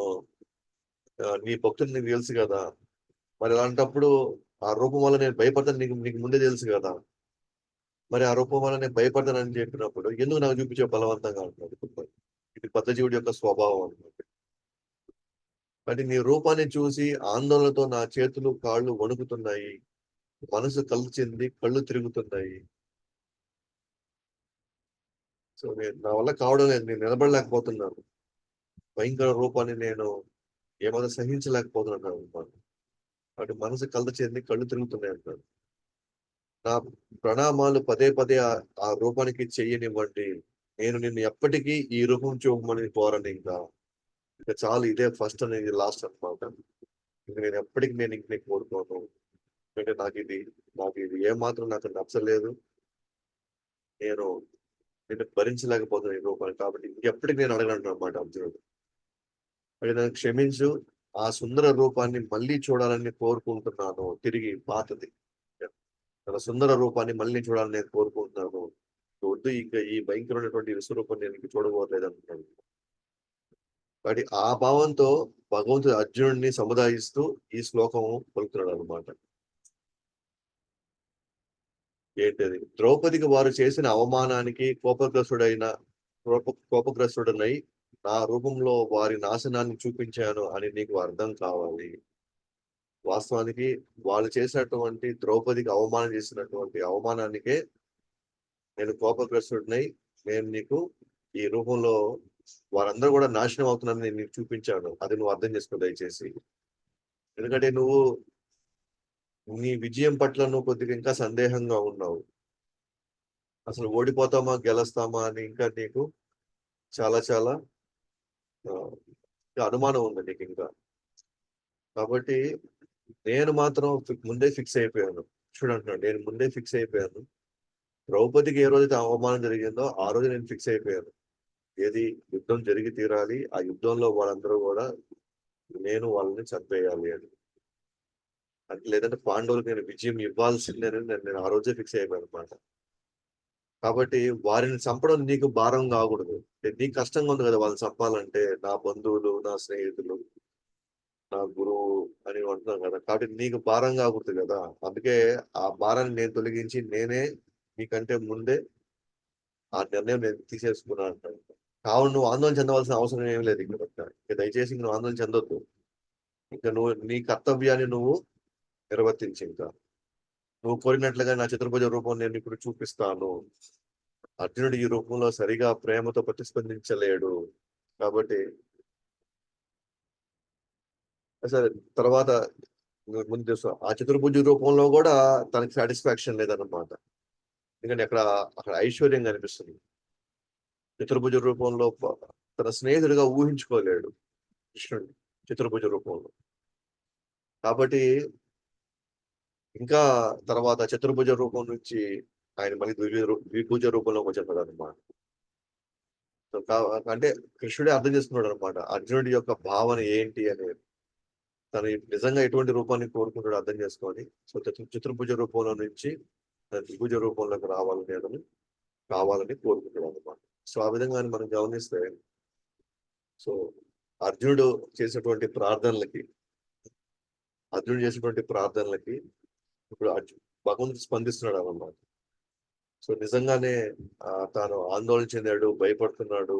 నీ భక్తులు నీకు తెలుసు కదా, మరి అలాంటప్పుడు ఆ రూపం వల్ల నేను భయపడతాను, నీకు నీకు ముందే తెలుసు కదా, మరి ఆ రూపం వల్ల నేను భయపడతానని చెప్పినప్పుడు ఎందుకు నాకు చూపించే బలవంతంగా అంటాడు. ఇది బద్ధజీవుడి యొక్క స్వభావం అన్నమాట. అంటే నీ రూపాన్ని చూసి ఆందోళనతో నా చేతులు కాళ్ళు వణుకుతున్నాయి, మనసు కళ్ళు చెంది కళ్ళు తిరుగుతున్నాయి. సో నేను నా వల్ల కావడం లేదు, నేను నిలబడలేకపోతున్నాను, భయంకర రూపాన్ని నేను ఏమాత్రం సహించలేకపోతున్నాను అన్నమాట. అటు మనసు కళ్ళు చెంది కళ్ళు తిరుగుతున్నాయి అంటాడు. నా ప్రణామాలు పదే పదే ఆ రూపానికి చెయ్యనివ్వండి, నేను నిన్ను ఎప్పటికీ ఈ రూపం చూపమని కోరను ఇంకా, ఇంకా చాలు, ఇదే ఫస్ట్ అనేది లాస్ట్ అన్నమాట. ఇంక నేను ఎప్పటికీ నేను ఇంక నీకు కోరుకోను, ఎందుకంటే నాకు ఇది ఏమాత్రం నాకు నచ్చలేదు, నేను నిన్ను భరించలేకపోతున్నాను ఈ రూపాన్ని, కాబట్టి ఇంకెప్పటికి నేను అడగను అన్నమాట అర్జునుడు. అయితే నన్ను క్షమించు, ఆ సుందర రూపాన్ని మళ్ళీ చూడాలని కోరుకుంటున్నాను, తిరిగి పాతది తన సుందర రూపాన్ని మళ్ళీ చూడాలని నేను కోరుకుంటున్నాను, వద్దు ఇంకా ఈ భయంకరమైనటువంటి విశ్వరూపం నేను ఇంక చూడబోలేదు అంటున్నాను. కాబట్టి ఆ భావంతో భగవంతుడు అర్జునుడిని సముదాయిస్తూ ఈ శ్లోకం పలుకుతున్నాడు అనమాట. ఏంటది, ద్రౌపదికి వారు చేసిన అవమానానికి కోపగ్రస్తుడనై నా రూపంలో వారి నాశనాన్ని చూపించాను అని నీకు అర్థం కావాలి. వాస్తవానికి వాళ్ళు చేసినటువంటి, ద్రౌపదికి అవమానం చేసినటువంటి అవమానానికే నేను కోపగ్రస్తుడినై, నేను నీకు ఈ రూపంలో వారందరూ కూడా నాశనం అవుతున్నారని నేను నీకు చూపించాను, అది నువ్వు అర్థం చేసుకో దయచేసి. ఎందుకంటే నువ్వు నీ విజయం పట్ల నువ్వు కొద్దిగా ఇంకా సందేహంగా ఉన్నావు, అసలు ఓడిపోతామా గెలుస్తామా అని ఇంకా నీకు చాలా చాలా ఆ, ఇంకా అనుమానం ఉంది నీకు ఇంకా. కాబట్టి నేను మాత్రం ముందే ఫిక్స్ అయిపోయాను. చూడంటున్నాడు, నేను ముందే ఫిక్స్ అయిపోయాను, ద్రౌపదికి ఏ రోజైతే అవమానం జరిగిందో ఆ రోజు నేను ఫిక్స్ అయిపోయాను, ఏది యుద్ధం జరిగి తీరాలి, ఆ యుద్ధంలో వాళ్ళందరూ కూడా నేను వాళ్ళని చంపేయాలి అని. అంటే లేదంటే పాండవులకు నేను విజయం ఇవ్వాల్సిందేనని నేను ఆ రోజే ఫిక్స్ అయిపోయాను అనమాట. కాబట్టి వారిని చంపడం నీకు భారం కాకూడదు, నీకు కష్టంగా ఉంది కదా వాళ్ళని చంపాలంటే, నా బంధువులు నా స్నేహితులు నా గురువు అని అంటున్నాను కదా, కాబట్టి నీకు భారం కాకూడదు కదా, అందుకే ఆ భారాన్ని నేను తొలగించి నేనే నీకంటే ముందే ఆ నిర్ణయం నేను తీసేసుకున్నాను అంటాను. కావున నువ్వు ఆందోళన చెందవలసిన అవసరం ఏం లేదు ఇక్కడ. ఇక దయచేసి నువ్వు ఆందోళన చెందొద్దు, ఇంకా నువ్వు నీ కర్తవ్యాన్ని నువ్వు నిర్వర్తించి, ఇంకా నువ్వు కోరినట్లుగా నా చతుర్భుజ రూపం నేను ఇప్పుడు చూపిస్తాను. అర్జునుడు ఈ రూపంలో సరిగా ప్రేమతో ప్రతిస్పందించలేడు, కాబట్టి సరే తర్వాత ముందు ఆ చతుర్భుజ రూపంలో కూడా తనకి సాటిస్ఫాక్షన్ లేదన్నమాట. ఎందుకంటే అక్కడ ఐశ్వర్యం కనిపిస్తుంది, చతుర్భుజ రూపంలో తన స్నేహితుడిగా ఊహించుకోలేడు కృష్ణుడు చతుర్భుజ రూపంలో. కాబట్టి ఇంకా తర్వాత చతుర్భుజ రూపం నుంచి ఆయన మళ్ళీ ద్విభుజ రూపంలోకి వచ్చేస్తాడు అనమాట. అంటే కృష్ణుడే అర్థం చేసుకున్నాడు అనమాట అర్జునుడి యొక్క భావన ఏంటి అనేది, తను నిజంగా ఎటువంటి రూపాన్ని కోరుకుంటాడో అర్థం చేసుకొని, సో చతుర్భుజ రూపంలో నుంచి ద్విభుజ రూపంలోకి కావాలని కోరుకుంటాడు అనమాట. సో ఆ విధంగా మనం గమనిస్తే, సో అర్జునుడు చేసినటువంటి ప్రార్థనలకి అర్జునుడు చేసినటువంటి ప్రార్థనలకి ఇప్పుడు భగవంతుడు స్పందిస్తున్నాడు అన్నమాట. సో నిజంగానే తాను ఆందోళన చెందాడు, భయపడుతున్నాడు,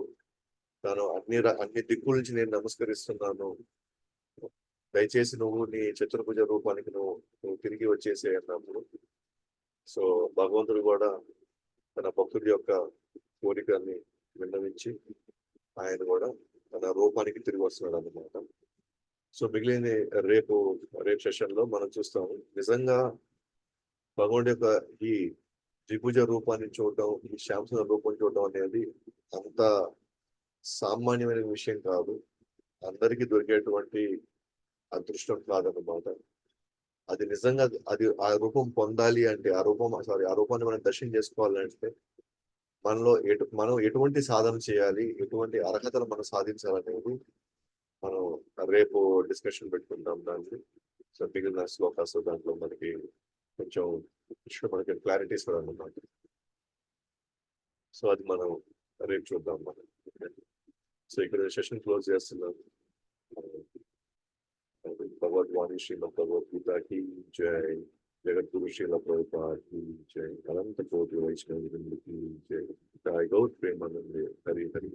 తాను అన్ని దిక్కుల నుంచి నేను నమస్కరిస్తున్నాను, దయచేసి నువ్వు నీ చతుర్భుజ రూపానికి నువ్వు తిరిగి వచ్చేసే అన్నప్పుడు, సో భగవంతుడు కూడా తన భక్తుడి యొక్క కోరికని విన్నవించి ఆయన కూడా తన రూపానికి తిరిగి వస్తున్నాడు అన్నమాట. సో మిగిలింది రేపు రేపు సెషన్ లో మనం చూస్తాము. నిజంగా భగవానుడి యొక్క ఈ ద్విభుజ రూపాన్ని చూడటం, ఈ శ్యామసుందర రూపం చూడటం అనేది అంత సామాన్యమైన విషయం కాదు. అందరికీ దొరికేటువంటి అదృష్టం కాదన్నమాట. అది నిజంగా అది ఆ రూపం పొందాలి అంటే ఆ రూపాన్ని మనం దర్శనం చేసుకోవాలంటే మనం ఎటువంటి సాధన చేయాలి, ఎటువంటి అర్హతలు మనం సాధించాలనేది మనం రేపు డిస్కషన్ పెట్టుకుంటాం దాన్ని. సో మిగిలిన శ్లోకాస్ దాంట్లో మనకి కొంచెం మనకి క్లారిటీ ఇస్తాడు అన్నమాట. సో అది మనం రేపు చూద్దాం మనం. సో ఇక్కడ సెషన్ క్లోజ్ చేస్తున్నాం. भगवद्वाणी श्रीमद् भगवद गीता की जय, जगत गुरु श्रील प्रभुपाद की जय, अनंत कोटि वैष्णव वृंद की जय, जय गौर प्रेमानंद हरि हरि।